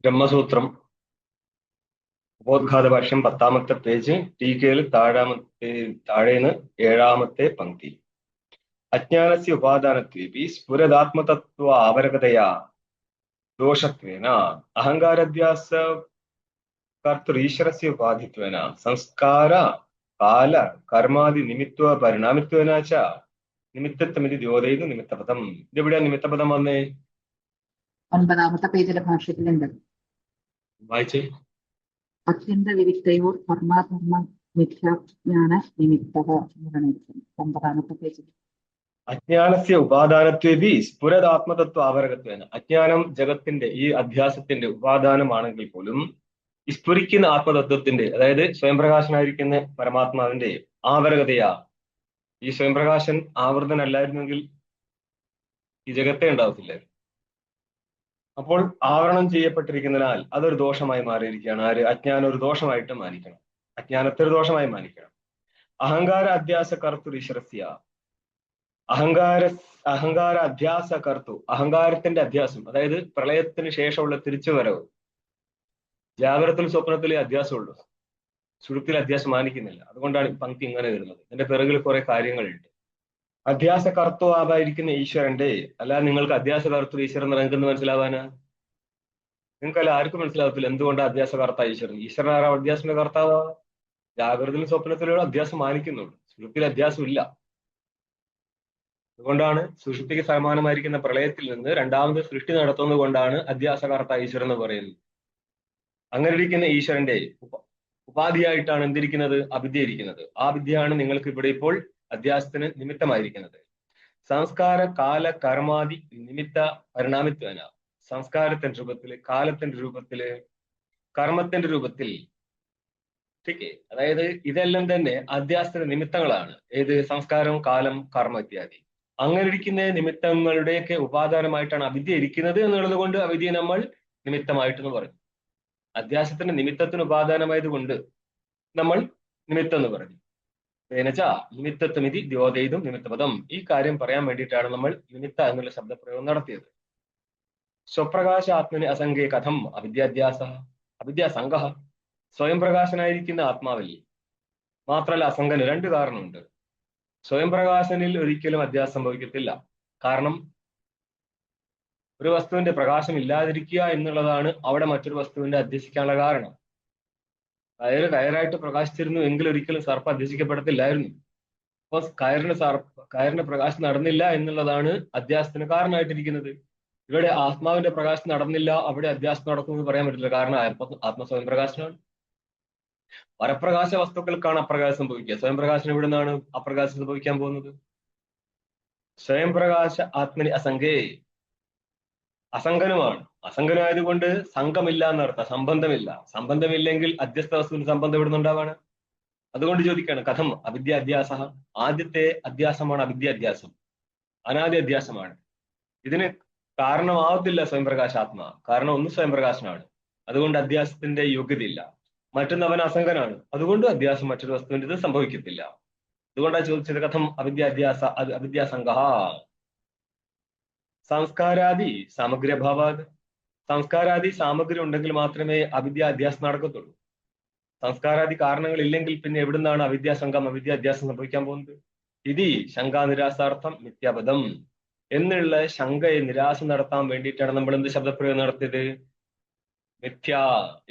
ബ്രഹ്മസൂത്രം ഉപോദ്ഘാത ഭാഷ്യം 10ാമത്തെ പേജ് ടീകയിൽ താഴേന്ന് 7ാമത്തെ പങ്ക്തി. അജ്ഞാനസ്യ ഉപാദാനത്വേപി സ്ഫുരദാത്മതത്വ ആവരകതയാ ദോഷത്വേന അഹങ്കാരാധ്യാസ കർത്തൃീശ്വരസ്യ ഉപാധിത്വേന സംസ്കാര കാല കർമാദി നിമിത്വ പരിണാമിത്വേന ച നിമിത്തത്വമിതി ദ്യോതയത് നിമിത്തപദം. ഇതെവിടെയാ നിമിത്തപദം വന്നേ? 9ാമത്തെ പേജിലെ ഭാഷ്യത്തിലുണ്ട്. വായിച്ചേ. അത്യന്ത വിവിക്തയോർ കർമാധർമ്മ മിഥ്യാജ്ഞാന നിമിത്ത 9ാമത്തെ പേജിൽ. അജ്ഞാനസ്യ ഉപാദാനത്വേപി സ്ഫുരദാത്മതത്വ ആവരകത്വേന. അജ്ഞാനം ജഗത്തിന്റെ ഈ അധ്യാസത്തിന്റെ ഉപാദാനമാണെങ്കിൽ പോലും സ്ഫുരിക്കുന്ന ആത്മതത്വത്തിന്റെ, അതായത് സ്വയംപ്രകാശനായിരിക്കുന്ന പരമാത്മാവിന്റെ ആവരകതയാ, ഈ സ്വയംപ്രകാശൻ ആവൃതനല്ലായിരുന്നെങ്കിൽ ഈ ജഗത്തെ ഉണ്ടാവത്തില്ലായിരുന്നു. അപ്പോൾ ആവരണം ചെയ്യപ്പെട്ടിരിക്കുന്നതിനാൽ അതൊരു ദോഷമായി മാറിയിരിക്കുകയാണ്. അജ്ഞാനം ഒരു ദോഷമായിട്ട് മാനിക്കണം, അജ്ഞാനത്തെ ഒരു ദോഷമായി മാനിക്കണം. അഹങ്കാര അധ്യാസ കർത്തു ഈശ്വരസ്യ. അഹങ്കാര അധ്യാസ കർത്തു, അഹങ്കാരത്തിന്റെ അധ്യാസം, അതായത് പ്രളയത്തിന് ശേഷമുള്ള തിരിച്ചുവരവ്. ജാഗ്രതത്തിൽ സ്വപ്നത്തിലെ അധ്യാസമുള്ളൂ, സുഷുപ്തിയിൽ അധ്യാസം മാനിക്കുന്നില്ല. അതുകൊണ്ടാണ് ഈ പങ്ക്തി ഇങ്ങനെ വരുന്നത്. ഇതിന്റെ പിറകിൽ കുറെ കാര്യങ്ങളുണ്ട്. അധ്യാസ കർത്തുവായിരിക്കുന്ന ഈശ്വരന്റെ, അല്ലാതെ നിങ്ങൾക്ക് അധ്യാസ കർത്തു ഈശ്വരൻ എന്ന് നിങ്ങൾക്ക് മനസ്സിലാവാനാ? നിങ്ങൾക്കല്ല ആർക്കും മനസ്സിലാവത്തില്ല എന്തുകൊണ്ടാണ് അധ്യാസ കർത്ത ഈശ്വരൻ. ഈശ്വരൻ ആരാ അധ്യാസത്തിന്റെ കർത്താവാ? ജാഗ്രതയിലും സ്വപ്നത്തിലൂടെ അധ്യാസം മാനിക്കുന്നുള്ളൂ, സുഷുപ്തിയിൽ അധ്യാസം ഇല്ല. അതുകൊണ്ടാണ് സുഷുപ്തിക്ക് സമാനമായിരിക്കുന്ന പ്രളയത്തിൽ നിന്ന് രണ്ടാമത് സൃഷ്ടി നടത്തുന്നത് കൊണ്ടാണ് അധ്യാസകർത്ത ഈശ്വരൻ എന്ന് പറയുന്നത്. അങ്ങനെ ഇരിക്കുന്ന ഈശ്വരന്റെ ഉപാധിയായിട്ടാണ് എന്തിരിക്കുന്നത്? അവിദ്യ ഇരിക്കുന്നത്. ആ വിദ്യയാണ് നിങ്ങൾക്ക് ഇവിടെ ഇപ്പോൾ അധ്യാസത്തിന് നിമിത്തമായിരിക്കുന്നത്. സംസ്കാര കാല കർമാദി നിമിത്ത പരിണാമിത്വന. സംസ്കാരത്തിന്റെ രൂപത്തില്, കാലത്തിന്റെ രൂപത്തില്, കർമ്മത്തിന്റെ രൂപത്തിൽ. അതായത് ഇതെല്ലാം തന്നെ അധ്യാസത്തിന്റെ നിമിത്തങ്ങളാണ്. ഏത്? സംസ്കാരം, കാലം, കർമ്മ ഇത്യാദി. അങ്ങനെ ഇരിക്കുന്ന നിമിത്തങ്ങളുടെയൊക്കെ ഉപാദാനമായിട്ടാണ് അവിദ്യ ഇരിക്കുന്നത് എന്നുള്ളത് കൊണ്ട് അവിദ്യയെ നമ്മൾ നിമിത്തമായിട്ടെന്ന് പറഞ്ഞു. അധ്യാസത്തിന്റെ നിമിത്തത്തിന് ഉപാദാനമായത് കൊണ്ട് നമ്മൾ നിമിത്തം എന്ന് പറഞ്ഞു. എന്നുവെച്ചാ നിമിത്തത്വമിതി ദ്യോതയിതും നിമിത്തപദം. ഈ കാര്യം പറയാൻ വേണ്ടിയിട്ടാണ് നമ്മൾ നിമിത്ത എന്നുള്ള ശബ്ദപ്രയോഗം നടത്തിയത്. സ്വപ്രകാശ ആത്മന് അസംഖ്യ കഥം അവിദ്യാധ്യാസ അവിദ്യാസംഗ. സ്വയം പ്രകാശനായിരിക്കുന്ന ആത്മാവിൽ മാത്രമല്ല അസംഗന് രണ്ട് കാരണമുണ്ട്. സ്വയം പ്രകാശനിൽ ഒരിക്കലും അധ്യാസം സംഭവിക്കത്തില്ല. കാരണം ഒരു വസ്തുവിന്റെ പ്രകാശം ഇല്ലാതിരിക്കുക എന്നുള്ളതാണ് അവിടെ മറ്റൊരു വസ്തുവിന്റെ അധ്യസിക്കാനുള്ള കാരണം. കയറായിട്ട് പ്രകാശിച്ചിരുന്നു എങ്കിൽ ഒരിക്കലും സർപ്പം അധ്യസിക്കപ്പെടത്തില്ലായിരുന്നു. അപ്പൊ കയറിന്റെ പ്രകാശം നടന്നില്ല എന്നുള്ളതാണ് അധ്യാസത്തിന് കാരണമായിട്ടിരിക്കുന്നത്. ഇവിടെ ആത്മാവിന്റെ പ്രകാശം നടന്നില്ല, അവിടെ അധ്യാസം നടക്കുമെന്ന് പറയാൻ പറ്റില്ല. കാരണം ആത്മ സ്വയം പ്രകാശനാണ്. പരപ്രകാശ വസ്തുക്കൾക്കാണ് അപ്രകാശം സംഭവിക്കുക. സ്വയം പ്രകാശനം ഇവിടെ നിന്നാണ് അപ്രകാശം സംഭവിക്കാൻ പോകുന്നത്. സ്വയം പ്രകാശ ആത്മനി അസംഖ്യേ, അസംഗനുമാണ്. അസംഗനായതുകൊണ്ട് സംഘമില്ല എന്നർത്ഥം, സംബന്ധമില്ല. സംബന്ധമില്ലെങ്കിൽ അധ്യസ്ഥ വസ്തുവിന് സംബന്ധം ഇവിടെ നിന്നുണ്ടാവാണ്. അതുകൊണ്ട് ചോദിക്കുകയാണ് കഥം അവിദ്യാധ്യാസ. ആദ്യത്തെ അധ്യാസമാണ് അവിദ്യാധ്യാസം, അനാദി അധ്യാസമാണ്. ഇതിന് കാരണമാവത്തില്ല സ്വയം പ്രകാശാത്മ. കാരണം ഒന്ന് സ്വയം പ്രകാശനാണ്, അതുകൊണ്ട് അധ്യാസത്തിന്റെ യോഗ്യതയില്ല. മറ്റൊന്ന് അവൻ അസംഗനാണ്, അതുകൊണ്ട് അധ്യാസം മറ്റൊരു വസ്തുവിന്റെ ഇത് സംഭവിക്കത്തില്ല. അതുകൊണ്ടാണ് ചോദിച്ചത് കഥം അവിദ്യാധ്യാസ അവിദ്യാസംഗ. സംസ്കാരാദി സാമഗ്ര്യഭാവാത്. സംസ്കാരാദി സാമഗ്രി ഉണ്ടെങ്കിൽ മാത്രമേ അവിദ്യാധ്യാസം നടക്കത്തുള്ളൂ. സംസ്കാരാദി കാരണങ്ങൾ ഇല്ലെങ്കിൽ പിന്നെ എവിടുന്നാണ് അവിദ്യാസംഗം അവിദ്യാധ്യാസം സംഭവിക്കാൻ പോകുന്നത്? ഇതി ശങ്കാനിരാസാർത്ഥം മിഥ്യാപദം എന്നുള്ള ശങ്കയെ നിരാശ നടത്താൻ വേണ്ടിയിട്ടാണ് നമ്മൾ എന്ത് ശബ്ദപ്രയോഗം നടത്തിയത്? മിഥ്യ.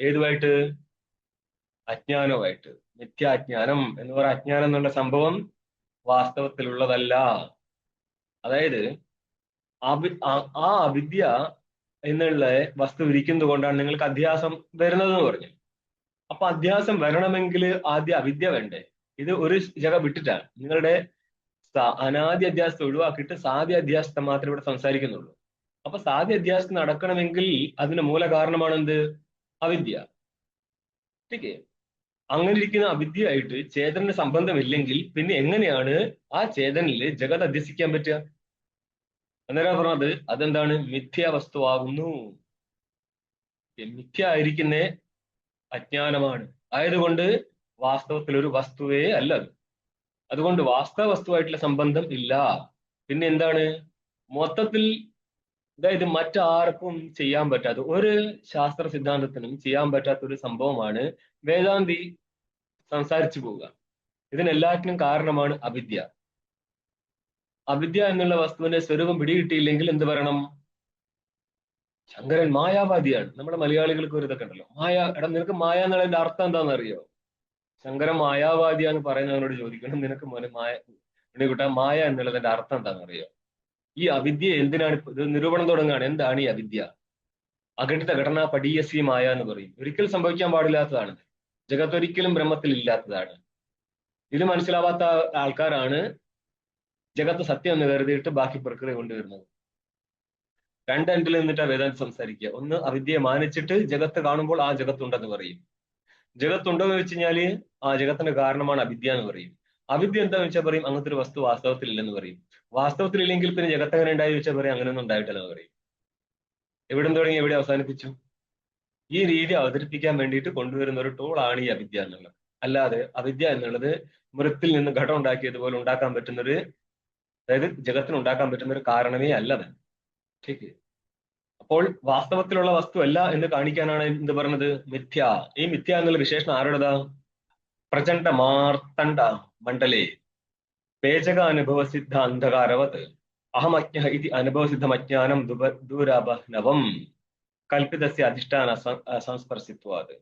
ഏതുമായിട്ട്? അജ്ഞാനവുമായിട്ട്. മിഥ്യാജ്ഞാനം എന്ന് പറയുന്ന അജ്ഞാനം എന്നുള്ള സംഭവം വാസ്തവത്തിലുള്ളതല്ല. അതായത് ആ അവിദ്യ എന്നുള്ള വസ്തു ഇരിക്കുന്നത് കൊണ്ടാണ് നിങ്ങൾക്ക് അധ്യാസം വരുന്നതെന്ന് പറഞ്ഞു. അപ്പൊ അധ്യാസം വരണമെങ്കിൽ ആദ്യം അവിദ്യ വേണ്ടേ? ഇത് ഒരു ജഗ വിട്ടിട്ടാണ്. നിങ്ങളുടെ അനാദി അധ്യാസത്തെ ഒഴിവാക്കിയിട്ട് സാധ്യ അധ്യാസത്തെ മാത്രമേ ഇവിടെ സംസാരിക്കുന്നുള്ളൂ. അപ്പൊ സാധ്യ അധ്യാസം നടക്കണമെങ്കിൽ അതിന് മൂല കാരണമാണ് എന്ത്? അവിദ്യ. ഓക്കെ. അങ്ങനെ ഇരിക്കുന്ന അവിദ്യയായിട്ട് ചേതന സംബന്ധമില്ലെങ്കിൽ പിന്നെ എങ്ങനെയാണ് ആ ചേതനില് ജഗത് അധ്യസിക്കാൻ പറ്റുക? അന്നേരം പറഞ്ഞത് അതെന്താണ്? മിഥ്യ വസ്തുവാകുന്നു. മിഥ്യ ആയിരിക്കുന്ന അജ്ഞാനമാണ്. ആയതുകൊണ്ട് വാസ്തവത്തിൽ ഒരു വസ്തുവേ അല്ല അത്. അതുകൊണ്ട് വാസ്തവ വസ്തുവായിട്ടുള്ള സംബന്ധം ഇല്ല. പിന്നെ എന്താണ്? മൊത്തത്തിൽ അതായത് മറ്റാർക്കും ചെയ്യാൻ പറ്റാത്ത ഒരു ശാസ്ത്ര സിദ്ധാന്തത്തിനും ചെയ്യാൻ പറ്റാത്ത ഒരു സംഭവമാണ് വേദാന്തി സംസാരിച്ചു പോവുക. ഇതിനെല്ലാറ്റിനും കാരണമാണ് അവിദ്യ. അവിദ്യ എന്നുള്ള വസ്തുവിന്റെ സ്വരൂപം പിടികിട്ടിയില്ലെങ്കിൽ എന്ത് പറയണം? ശങ്കരൻ മായാവാദിയാണ്. നമ്മുടെ മലയാളികൾക്ക് ഒരു ഇതൊക്കെ ഉണ്ടല്ലോ, എടാ നിനക്ക് മായ എന്നുള്ളതിന്റെ അർത്ഥം എന്താണെന്ന് അറിയോ? ശങ്കരൻ മായാവാദിയാന്ന് പറയുന്നവനോട് ചോദിക്കണം, നിനക്ക് ഉണ്ണിക്കുട്ട മായ എന്നുള്ളതിന്റെ അർത്ഥം എന്താണെന്ന് അറിയോ? ഈ അവിദ്യ എന്തിനാണ് ഇത് നിരൂപണം തുടങ്ങുകയാണ്. എന്താണ് ഈ അവിദ്യ? അഘടിത ഘടന പടീയസി മായ എന്ന് പറയും. ഒരിക്കൽ സംഭവിക്കാൻ പാടില്ലാത്തതാണ്. ജഗത്തൊരിക്കലും ബ്രഹ്മത്തിൽ ഇല്ലാത്തതാണ്. ഇത് മനസ്സിലാവാത്ത ആൾക്കാരാണ് ജഗത്ത് സത്യം എന്ന് കരുതിയിട്ട് ബാക്കി പ്രക്രിയ കൊണ്ടുവരുന്നത്. രണ്ടെണ്ടിൽ നിന്നിട്ടാ വേദാന്തി സംസാരിക്കുക. ഒന്ന്, അവിദ്യയെ മാനിച്ചിട്ട് ജഗത്ത് കാണുമ്പോൾ ആ ജഗത്തുണ്ടെന്ന് പറയും. ജഗത്തുണ്ടോ എന്ന് വെച്ച് കഴിഞ്ഞാല് ആ ജഗത്തിന്റെ കാരണമാണ് അവിദ്യ എന്ന് പറയും. അവിദ്യ എന്താന്ന് വെച്ചാൽ പറയും അങ്ങനത്തെ ഒരു വസ്തു വാസ്തവത്തിൽ ഇല്ലെന്ന് പറയും. വാസ്തവത്തിൽ ഇല്ലെങ്കിൽ പിന്നെ ജഗത്ത് എങ്ങനെ ഉണ്ടായി വെച്ചാൽ പറയും അങ്ങനെയൊന്നും ഉണ്ടായിട്ടില്ലെന്ന് പറയും. എവിടെ തുടങ്ങി എവിടെ അവസാനിപ്പിച്ചു? ഈ രീതി അവതരിപ്പിക്കാൻ വേണ്ടിയിട്ട് കൊണ്ടുവരുന്ന ഒരു ടൂളാണ് ഈ അവിദ്യ എന്നുള്ളത്. അല്ലാതെ അവിദ്യ എന്നുള്ളത് മൃത്തിൽ നിന്ന് ഘടം ഉണ്ടാക്കിയതുപോലെ ഉണ്ടാക്കാൻ പറ്റുന്നൊരു, അതായത് ജഗത്തിന് ഉണ്ടാക്കാൻ പറ്റുന്ന ഒരു കാരണമേ അല്ലത്. ശരി. അപ്പോൾ വാസ്തവത്തിലുള്ള വസ്തു അല്ല എന്ന് കാണിക്കാനാണ് എന്ത് പറഞ്ഞത്? മിഥ്യ. ഈ മിഥ്യ എന്നുള്ള വിശേഷണം ആരുടേതാ? പ്രചണ്ഡ മാർത്തണ്ഡ മണ്ഡലേ പേചക അനുഭവ സിദ്ധ അന്ധകാരവത് അഹമജ്ഞ ഇത് അനുഭവസിദ്ധമജ്ഞാനം ദൂരാപനവം കൽപ്പിതസ്യ അധിഷ്ഠാന സംസ്പർശിത്വാത്.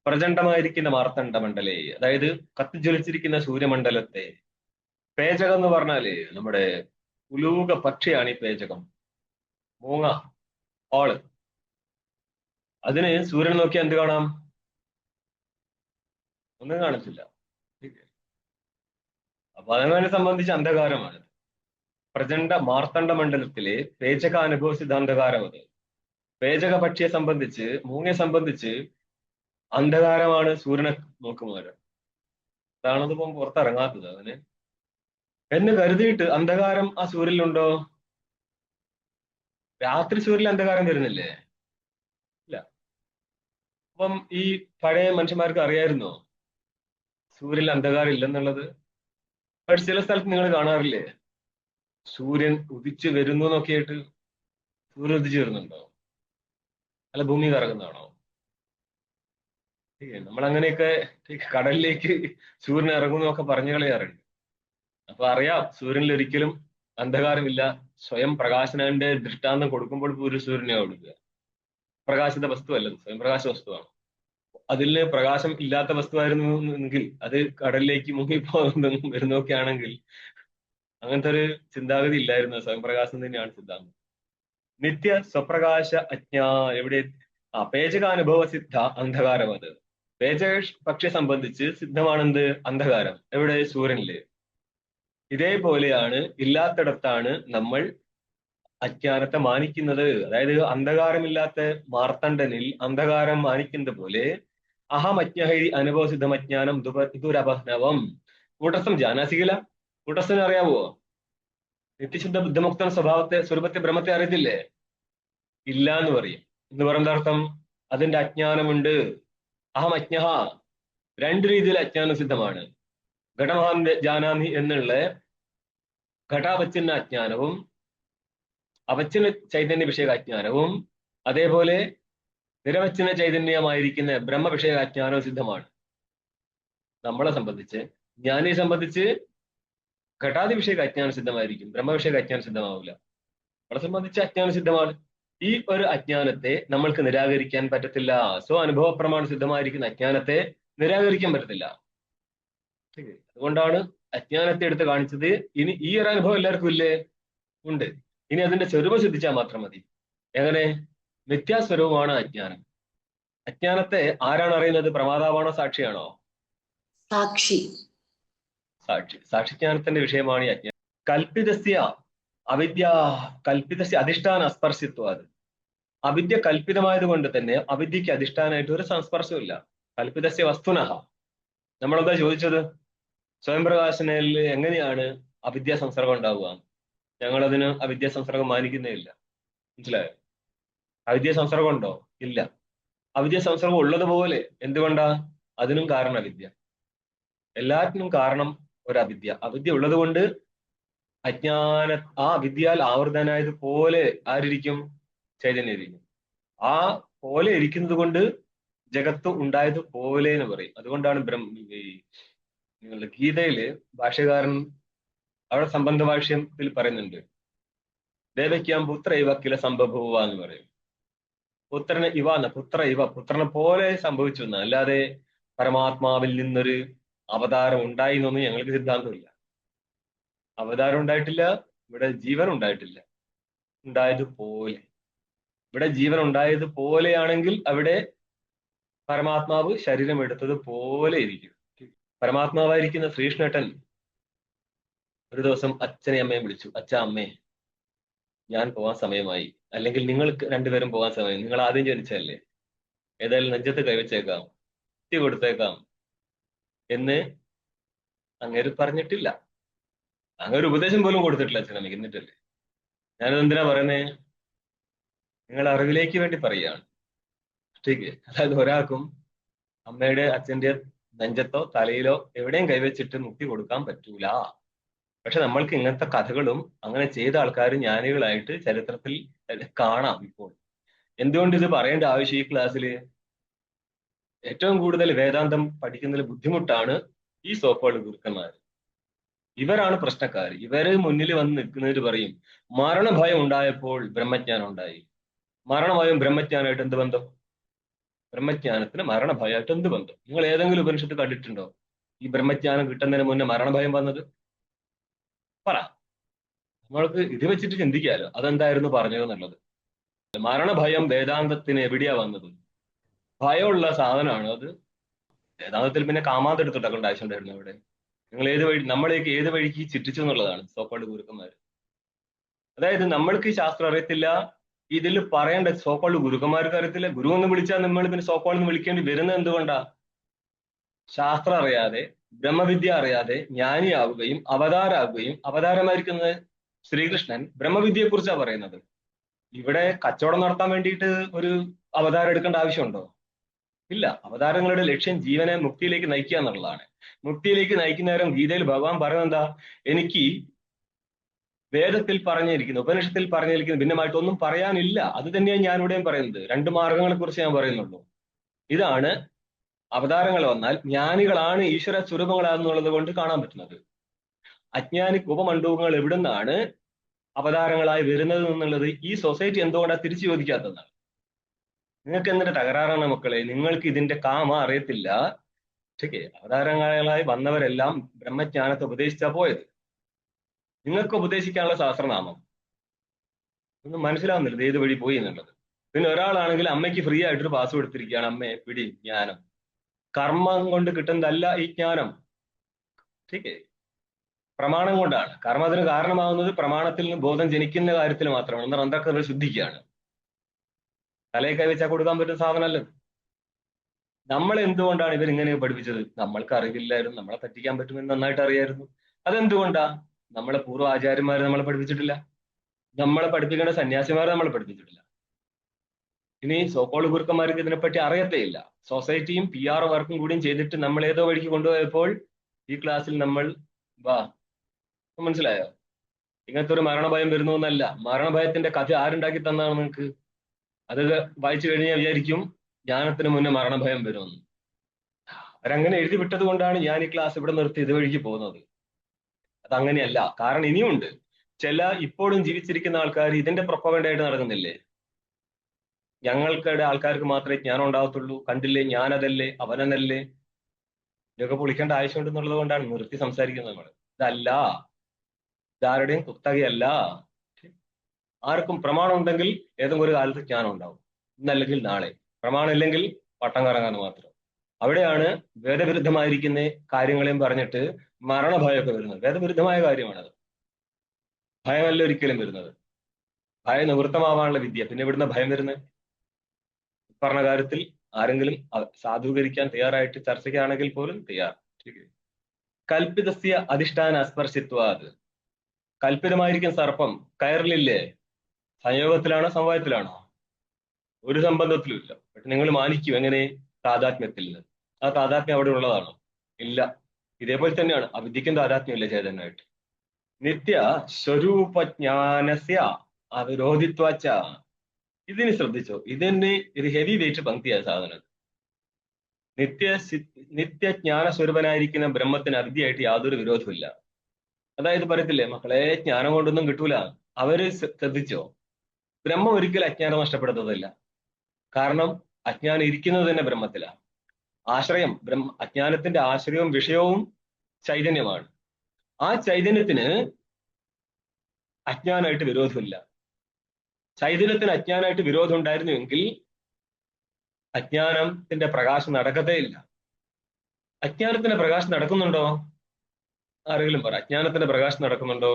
പ്രചണ്ഡമായിരിക്കുന്ന മാർത്തണ്ഡ മണ്ഡലേ, അതായത് കത്തിജ്വലിച്ചിരിക്കുന്ന സൂര്യമണ്ഡലത്തെ. പേചകം എന്ന് പറഞ്ഞാല് നമ്മുടെ ഉലൂക പക്ഷിയാണ് ഈ പേചകം, മൂങ്ങ, ഓള്. അതിന് സൂര്യൻ നോക്കിയാൽ എന്ത് കാണാം? ഒന്നും കാണത്തില്ല. അപ്പൊ അതിനെ സംബന്ധിച്ച് അന്ധകാരമാണ്. പ്രചണ്ഡ മാർത്തണ്ഡ മണ്ഡലത്തിലെ പേചക അനുഭവ സിദ്ധാന്തകാരം. അത് പേചക പക്ഷിയെ സംബന്ധിച്ച്, മൂങ്ങയെ സംബന്ധിച്ച് അന്ധകാരമാണ് സൂര്യനെ നോക്കുമ്പോൾ. അതാണതിപ്പം പുറത്തിറങ്ങാത്തത്. അതിന് എന്ന് കരുതിയിട്ട് അന്ധകാരം ആ സൂര്യനിലുണ്ടോ? രാത്രി സൂര്യനിൽ അന്ധകാരം വരുന്നില്ലേ? ഇല്ല. അപ്പം ഈ പഴയ മനുഷ്യന്മാർക്ക് അറിയായിരുന്നോ സൂര്യനിൽ അന്ധകാരം ഇല്ലെന്നുള്ളത്? പക്ഷെ ചില സ്ഥലത്ത് നിങ്ങൾ കാണാറില്ലേ സൂര്യൻ ഉദിച്ചു വരുന്നു നോക്കിയിട്ട്? സൂര്യൻ ഉദിച്ചു വരുന്നുണ്ടോ? അല്ല ഭൂമി കറങ്ങുന്നതാണോ? നമ്മൾ അങ്ങനെയൊക്കെ കടലിലേക്ക് സൂര്യൻ ഇറങ്ങുന്നൊക്കെ പറഞ്ഞു കളയാറുണ്ട്. അപ്പൊ അറിയാം സൂര്യനിൽ ഒരിക്കലും അന്ധകാരമില്ല. സ്വയം പ്രകാശനന്റെ ദൃഷ്ടാന്തം കൊടുക്കുമ്പോൾ ഒരു സൂര്യനെ കൊടുക്കുക. പ്രകാശിത വസ്തു അല്ലത്, സ്വയം പ്രകാശ വസ്തുവാണ്. അതിൽ പ്രകാശം ഇല്ലാത്ത വസ്തുവായിരുന്നു എങ്കിൽ അത് കടലിലേക്ക് വരുന്നൊക്കെ ആണെങ്കിൽ അങ്ങനത്തെ ഒരു ചിന്താഗതി ഇല്ലായിരുന്നു. സ്വയം പ്രകാശം തന്നെയാണ് സിദ്ധാന്തം. നിത്യ സ്വപ്രകാശ അജ്ഞാ എവിടെ? പേചകാനുഭവ സിദ്ധ അന്ധകാരം. അത് പേചക പക്ഷിയെ സംബന്ധിച്ച് സിദ്ധമാണെന്ത്? അന്ധകാരം. എവിടെ? സൂര്യനില്. ഇതേപോലെയാണ് ഇല്ലാത്തിടത്താണ് നമ്മൾ അജ്ഞാനത്തെ മാനിക്കുന്നത്. അതായത് അന്ധകാരമില്ലാത്ത മാർത്തണ്ഡനിൽ അന്ധകാരം മാനിക്കുന്നത് പോലെ അഹം അജ്ഞഹി അനുഭവസിദ്ധം അജ്ഞാനം ദുരപഹനവം കൂട്ടസ്ഥം ജാനാസികില. കൂട്ടസ്ഥന് അറിയാവോ? നിത്യശുദ്ധ ബുദ്ധമുക്ത സ്വരൂപത്തെ ബ്രഹ്മത്തെ അറിയത്തില്ലേ? ഇല്ല എന്ന് പറയും. എന്ന് പറയുന്ന അർത്ഥം അതിന്റെ അജ്ഞാനമുണ്ട്. അഹം അജ്ഞഹ രണ്ട് രീതിയിൽ അജ്ഞാനം സിദ്ധമാണ്. ഘടമഹാൻ ജാനാമി എന്നുള്ള ഘടാവച്ചിന്ന അജ്ഞാനവും അവച്ചിന്ന ചൈതന്യ വിഷയ അജ്ഞാനവും അതേപോലെ നിരവച്ചിന്ന ചൈതന്യമായിരിക്കുന്ന ബ്രഹ്മവിഷയ അജ്ഞാനവും സിദ്ധമാണ്. നമ്മളെ സംബന്ധിച്ച്, ജ്ഞാനിയെ സംബന്ധിച്ച് ഘടാതി വിഷയ അജ്ഞാനം സിദ്ധമായിരിക്കും, ബ്രഹ്മവിഷയ അജ്ഞാനം സിദ്ധമാവില്ല. നമ്മളെ സംബന്ധിച്ച് അജ്ഞാനം സിദ്ധമാണ്. ഈ ഒരു അജ്ഞാനത്തെ നമ്മൾക്ക് നിരാകരിക്കാൻ പറ്റത്തില്ല. അനുഭവ പ്രമാണം സിദ്ധമായിരിക്കുന്ന അജ്ഞാനത്തെ നിരാകരിക്കാൻ പറ്റത്തില്ല. അതുകൊണ്ടാണ് അജ്ഞാനത്തെ എടുത്ത് കാണിച്ചത്. ഇനി ഈ ഒരു അനുഭവം എല്ലാവർക്കും ഇല്ലേ? ഉണ്ട്. ഇനി അതിന്റെ സ്വരൂപം സിദ്ധിച്ചാൽ മാത്രം മതി. എങ്ങനെ? മിഥ്യാസ്വരൂപമാണ് അജ്ഞാനം. അജ്ഞാനത്തെ ആരാണ് അറിയുന്നത്? പ്രമാതാവാണോ സാക്ഷിയാണോ? സാക്ഷി. സാക്ഷിജ്ഞാനത്തിന്റെ വിഷയമാണ് ഈ അജ്ഞാനം. കൽപ്പിതസ്യ അവിദ്യ കൽപ്പിതസ്യ അധിഷ്ഠാന അസ്പർശിത്വം. അത് അവിദ്യ കൽപ്പിതമായത് കൊണ്ട് തന്നെ അവിദ്യക്ക് അധിഷ്ഠാനമായിട്ട് ഒരു സംസ്പർശവും ഇല്ല. കൽപ്പിതസ്യ വസ്തുനഹ. നമ്മളെന്താ ചോദിച്ചത്? സ്വയം പ്രകാശനയിൽ എങ്ങനെയാണ് അവിദ്യാ സംസർഗം ഉണ്ടാവുക? ഞങ്ങളതിന് അവിദ്യാ സംസർഗം മാനിക്കുന്നേ ഇല്ല. മനസ്സിലായോ? അവിദ്യാ സംസർഗം ഉണ്ടോ? ഇല്ല. അവിദ്യാ സംസർഗം ഉള്ളതുപോലെ. എന്തുകൊണ്ടാ? അതിനും കാരണം അവിദ്യ. എല്ലാറ്റിനും കാരണം ഒരു അവിദ്യ. അവിദ്യ ഉള്ളത് കൊണ്ട് അജ്ഞാന ആ വിദ്യാൽ ആവൃതനായതുപോലെ ആരിരിക്കും? ചൈതന്യം ഇരിക്കും. ആ പോലെ ഇരിക്കുന്നത് കൊണ്ട് ജഗത്ത് ഉണ്ടായത് പോലെ എന്ന് പറയും. അതുകൊണ്ടാണ് ഈ നിങ്ങളുടെ ഗീതയില് ഭാഷ്യകാരൻ അവിടെ സംബന്ധ ഭാഷ്യത്തിൽ പറയുന്നുണ്ട്, ദേവയ്ക്കാം പുത്ര ഇവ കില സംഭവ എന്ന് പറയും. പുത്രനെ ഇവ എന്ന പുത്രനെ പോലെ സംഭവിച്ചു എന്ന്, അല്ലാതെ പരമാത്മാവിൽ നിന്നൊരു അവതാരം ഉണ്ടായി എന്നൊന്നും ഞങ്ങൾക്ക് സിദ്ധാന്തമില്ല. അവതാരം ഉണ്ടായിട്ടില്ല, ഇവിടെ ജീവൻ ഉണ്ടായിട്ടില്ല. ഉണ്ടായതുപോലെ, ഇവിടെ ജീവൻ ഉണ്ടായത് പോലെയാണെങ്കിൽ അവിടെ പരമാത്മാവ് ശരീരം എടുത്തത് പോലെ ഇരിക്കും. പരമാത്മാവായിരിക്കുന്ന ശ്രീകൃഷ്ണേട്ടൻ ഒരു ദിവസം അച്ഛനെ അമ്മയും വിളിച്ചു, അച്ഛ അമ്മേ ഞാൻ പോകാൻ സമയമായി, അല്ലെങ്കിൽ നിങ്ങൾക്ക് രണ്ടുപേരും പോകാൻ സമയം, നിങ്ങൾ ആദ്യം ജനിച്ചതല്ലേ, ഏതായാലും നെഞ്ചത്ത് കൈവച്ചേക്കാം, കുത്തി കൊടുത്തേക്കാം എന്ന് അങ്ങേര് പറഞ്ഞിട്ടില്ല. അങ്ങനെ ഒരു ഉപദേശം പോലും കൊടുത്തിട്ടില്ല അച്ഛനമ്മയ്ക്ക്. എന്നിട്ടല്ലേ ഞാനത് എന്തിനാ പറയുന്നേ? നിങ്ങൾ അറിവിലേക്ക് വേണ്ടി പറയുകയാണ്. ശരിക്ക് അതായത് ഒരാൾക്കും അമ്മയുടെ അച്ഛന്റെ നെഞ്ചത്തോ തലയിലോ എവിടെയും കൈവച്ചിട്ട് മുക്തി കൊടുക്കാൻ പറ്റൂല. പക്ഷെ നമ്മൾക്ക് ഇങ്ങനത്തെ കഥകളും അങ്ങനെ ചെയ്ത ആൾക്കാരും ജ്ഞാനികളായിട്ട് ചരിത്രത്തിൽ കാണാം ഇപ്പോൾ. എന്തുകൊണ്ട് ഇത് പറയേണ്ട ആവശ്യം ഈ ക്ലാസ്സിൽ? ഏറ്റവും കൂടുതൽ വേദാന്തം പഠിക്കുന്നതിൽ ബുദ്ധിമുട്ടാണ് ഈ സോപ്പോള് ഗുരുക്കന്മാർ. ഇവരാണ് പ്രശ്നക്കാർ. ഇവര് മുന്നിൽ വന്ന് നിൽക്കുന്നവര് പറയും മരണഭയം ഉണ്ടായപ്പോൾ ബ്രഹ്മജ്ഞാനം ഉണ്ടായി. മരണഭയം ബ്രഹ്മജ്ഞാനമായിട്ട് എന്ത് ബന്ധം? ബ്രഹ്മജ്ഞാനത്തിന് മരണഭയമായിട്ട് എന്ത് ബന്ധം? നിങ്ങൾ ഏതെങ്കിലും ഉപനിഷത്ത് കണ്ടിട്ടുണ്ടോ ഈ ബ്രഹ്മജ്ഞാനം കിട്ടുന്നതിന് മുന്നേ മരണഭയം വന്നത്? പറ. നമ്മൾക്ക് ഇത് വെച്ചിട്ട് ചിന്തിക്കാലോ അതെന്തായിരുന്നു പറഞ്ഞതെന്നുള്ളത്. മരണഭയം വേദാന്തത്തിന് എവിടെയാ വന്നത്? ഭയമുള്ള സാധനമാണ് അത്. വേദാന്തത്തിൽ പിന്നെ കാമാന്ത എടുത്തിട്ടൊക്കെ ആവശ്യം ഉണ്ടായിരുന്നു അവിടെ. നിങ്ങൾ ഏത് വഴി, നമ്മളേക്ക് ഏത് വഴിക്ക് ചുറ്റിച്ചു എന്നുള്ളതാണ് സോപ്പാട് ഗുരുക്കന്മാർ. അതായത് നമ്മൾക്ക് ഈ ശാസ്ത്രം അറിയത്തില്ല, ഇതിൽ പറയേണ്ട സോപ്പാട് ഗുരുക്കന്മാർക്ക് അറിയത്തില്ല. ഗുരു എന്ന് വിളിച്ചാൽ നമ്മൾ പിന്നെ സോപ്പാടെന്ന് വിളിക്കേണ്ടി വരുന്നത് എന്തുകൊണ്ടാ? ശാസ്ത്രം അറിയാതെ, ബ്രഹ്മവിദ്യ അറിയാതെ ജ്ഞാനിയാവുകയും അവതാരമാവുകയും, അവതാരമായിരിക്കുന്നത് ശ്രീകൃഷ്ണൻ ബ്രഹ്മവിദ്യയെ കുറിച്ചാണ് പറയുന്നത്. ഇവിടെ കച്ചവടം നടത്താൻ വേണ്ടിയിട്ട് ഒരു അവതാരം എടുക്കേണ്ട ആവശ്യമുണ്ടോ? ഇല്ല. അവതാരങ്ങളുടെ ലക്ഷ്യം ജീവനെ മുക്തിയിലേക്ക് നയിക്കുക എന്നുള്ളതാണ്. മുക്തിയിലേക്ക് നയിക്കുന്ന നേരം ഗീതയിൽ ഭഗവാൻ പറയുന്നത് എന്താ? എനിക്ക് വേദത്തിൽ പറഞ്ഞിരിക്കുന്നു, ഉപനിഷത്തിൽ പറഞ്ഞിരിക്കുന്നു ഭിന്നമായിട്ടൊന്നും പറയാനില്ല. അത് തന്നെയാണ് ഞാൻ ഇവിടെയും പറയുന്നത്. രണ്ട് മാർഗങ്ങളെ കുറിച്ച് ഞാൻ പറയുന്നുള്ളൂ. ഇതാണ് അവതാരങ്ങൾ വന്നാൽ ജ്ഞാനികളാണ് ഈശ്വര സ്വരൂപങ്ങളാണെന്നുള്ളത് കൊണ്ട് കാണാൻ പറ്റുന്നത്. അജ്ഞാനിക്ക് ഉപമണ്ഡൂപങ്ങൾ എവിടുന്നാണ് അവതാരങ്ങളായി വരുന്നത് എന്നുള്ളത് ഈ സൊസൈറ്റി എന്തുകൊണ്ടാണ് തിരിച്ചു ചോദിക്കാത്തതാണ്. നിങ്ങൾക്ക് എന്തിന്റെ തകരാറാണ് മക്കളെ? നിങ്ങൾക്ക് ഇതിന്റെ കാമ അറിയത്തില്ല. ശരിക്ക് അവതാരങ്ങളായി വന്നവരെല്ലാം ബ്രഹ്മജ്ഞാനത്തെ ഉപദേശിച്ചാ പോയത്. നിങ്ങൾക്ക് ഉപദേശിക്കാനുള്ള സഹസ്രനാമം ഒന്നും മനസ്സിലാവുന്നില്ല ഏത് വഴി പോയി എന്നുള്ളത്. പിന്നെ ഒരാളാണെങ്കിൽ അമ്മയ്ക്ക് ഫ്രീ ആയിട്ടൊരു പാസ് കൊടുത്തിരിക്കുകയാണ്, അമ്മയെ പിടി ജ്ഞാനം. കർമ്മം കൊണ്ട് കിട്ടുന്നതല്ല ഈ ജ്ഞാനം. ശരിക്ക് പ്രമാണം കൊണ്ടാണ്. കർമ്മത്തിന് കാരണമാകുന്നത് പ്രമാണത്തിൽ നിന്ന് ബോധം ജനിക്കുന്ന കാര്യത്തിൽ മാത്രമാണ്. എന്നാൽ അന്തർക്കരണം ശുദ്ധിക്കുകയാണ്. തലയെ കൈവച്ചാൽ കൊടുക്കാൻ പറ്റുന്ന സാധനമല്ല. നമ്മൾ എന്തുകൊണ്ടാണ് ഇവരിങ്ങനെ പഠിപ്പിച്ചത്? നമ്മൾക്ക് അറിവില്ലായിരുന്നു, നമ്മളെ പറ്റിക്കാൻ പറ്റുമെന്ന് നന്നായിട്ട് അറിയായിരുന്നു. അതെന്തുകൊണ്ടാ? നമ്മളെ പൂർവ്വ ആചാര്യന്മാരെ നമ്മളെ പഠിപ്പിച്ചിട്ടില്ല. നമ്മളെ പഠിപ്പിക്കേണ്ട സന്യാസിമാരെ നമ്മളെ പഠിപ്പിച്ചിട്ടില്ല. ഇനി സോക്കോൾ ഗുരുക്കന്മാർക്ക് ഇതിനെപ്പറ്റി അറിയത്തേ ഇല്ല. സൊസൈറ്റിയും PR വർക്കും കൂടിയും ചെയ്തിട്ട് നമ്മൾ ഏതോ വഴിക്ക് കൊണ്ടുപോയപ്പോൾ ഈ ക്ലാസ്സിൽ നമ്മൾ മനസ്സിലായോ? ഇങ്ങനത്തെ ഒരു മരണഭയം വരുന്നു എന്നല്ല. മരണഭയത്തിന്റെ കഥ ആരുണ്ടാക്കി തന്നാണ് നിങ്ങൾക്ക്? അത് വായിച്ചു കഴിഞ്ഞാൽ വിചാരിക്കും ജ്ഞാനത്തിന് മുന്നേ മരണഭയം വരുമെന്ന്. അവരങ്ങനെ എഴുതി വിട്ടത് കൊണ്ടാണ് ഞാൻ ഈ ക്ലാസ് ഇവിടെ നിർത്തി ഇതുവഴിക്ക് പോകുന്നത്. അതങ്ങനെയല്ല. കാരണം ഇനിയുണ്ട് ചില ഇപ്പോഴും ജീവിച്ചിരിക്കുന്ന ആൾക്കാർ ഇതിന്റെ പ്രൊപ്പഗൻഡയായിട്ട് നടക്കുന്നില്ലേ. ഞങ്ങൾക്കിടെ ആൾക്കാർക്ക് മാത്രമേ ജ്ഞാനം ഉണ്ടാകത്തുള്ളൂ, കണ്ടില്ലേ ഞാനതല്ലേ അവനല്ലേ, ഇതൊക്കെ പൊളിക്കേണ്ട ആവശ്യമുണ്ടെന്നുള്ളത് കൊണ്ടാണ് നിർത്തി സംസാരിക്കുന്നത് നമ്മൾ. ഇതല്ല, ഇതാരുടെയും കുത്തകയല്ല. ആർക്കും പ്രമാണം ഉണ്ടെങ്കിൽ ഏതെങ്കിലും ഒരു കാലത്ത് ജ്ഞാനം ഉണ്ടാവും, ഇന്നല്ലെങ്കിൽ നാളെ. പ്രമാണം ഇല്ലെങ്കിൽ പട്ടം കറങ്ങാൻ മാത്രം. അവിടെയാണ് വേദവിരുദ്ധമായിരിക്കുന്ന കാര്യങ്ങളെയും പറഞ്ഞിട്ട് മരണഭയമൊക്കെ വരുന്നത്. വേദവിരുദ്ധമായ കാര്യമാണത്. ഭയമല്ല ഒരിക്കലും വരുന്നത്. ഭയം നിവൃത്തമാവാനുള്ള വിദ്യ. പിന്നെ ഇവിടുന്ന് ഭയം വരുന്നത്? പറഞ്ഞ കാര്യത്തിൽ ആരെങ്കിലും സാധൂകരിക്കാൻ തയ്യാറായിട്ട് ചർച്ചയ്ക്കാണെങ്കിൽ പോലും തയ്യാർ. കൽപ്പിതസ്യ അധിഷ്ഠാന അസ്പർശിത്വാത്. കൽപ്പിതമായിരിക്കും സർപ്പം കയറിലില്ലേ? സംയോഗത്തിലാണോ സമവായത്തിലാണോ? ഒരു സംബന്ധത്തിലും ഇല്ല. പക്ഷെ നിങ്ങൾ മാനിക്കും എങ്ങനെ? താതാത്മ്യത്തിൽ നിന്ന്. ആ താതാത്മ്യം അവിടെ ഉള്ളതാണോ? ഇല്ല. ഇതേപോലെ തന്നെയാണ് അവിദ്യക്കും താതാത്മ്യം ഇല്ല ചൈതന്യമായിട്ട്. നിത്യ സ്വരൂപജ്ഞാനസ്യ അവിരോധിത്വാച്ച. ഇതിന് ശ്രദ്ധിച്ചോ, ഇത് ഹെവി വെയിറ്റ് പങ്ക്തിയായ സാധനം. നിത്യജ്ഞാന സ്വരൂപനായിരിക്കുന്ന ബ്രഹ്മത്തിന് അവിദ്യയായിട്ട് യാതൊരു വിരോധമില്ല. അതായത് പറയത്തില്ലേ മക്കളെ, ജ്ഞാനം കൊണ്ടൊന്നും കിട്ടൂല. അവര് ശ്രദ്ധിച്ചോ, ബ്രഹ്മം ഒരിക്കലും അജ്ഞാനം നഷ്ടപ്പെടുത്തതില്ല. കാരണം അജ്ഞാനം ഇരിക്കുന്നത് തന്നെ ബ്രഹ്മത്തിലാണ്. ആശ്രയം അജ്ഞാനത്തിന്റെ ആശ്രയവും വിഷയവും ചൈതന്യമാണ്. ആ ചൈതന്യത്തിന് അജ്ഞാനായിട്ട് വിരോധമില്ല. ചൈതന്യത്തിന് അജ്ഞാനായിട്ട് വിരോധം ഉണ്ടായിരുന്നുവെങ്കിൽ അജ്ഞാനത്തിന്റെ പ്രകാശം നടക്കത്തേ ഇല്ല. അജ്ഞാനത്തിന്റെ പ്രകാശം നടക്കുന്നുണ്ടോ? ആരെങ്കിലും പറ, അജ്ഞാനത്തിന്റെ പ്രകാശം നടക്കുന്നുണ്ടോ?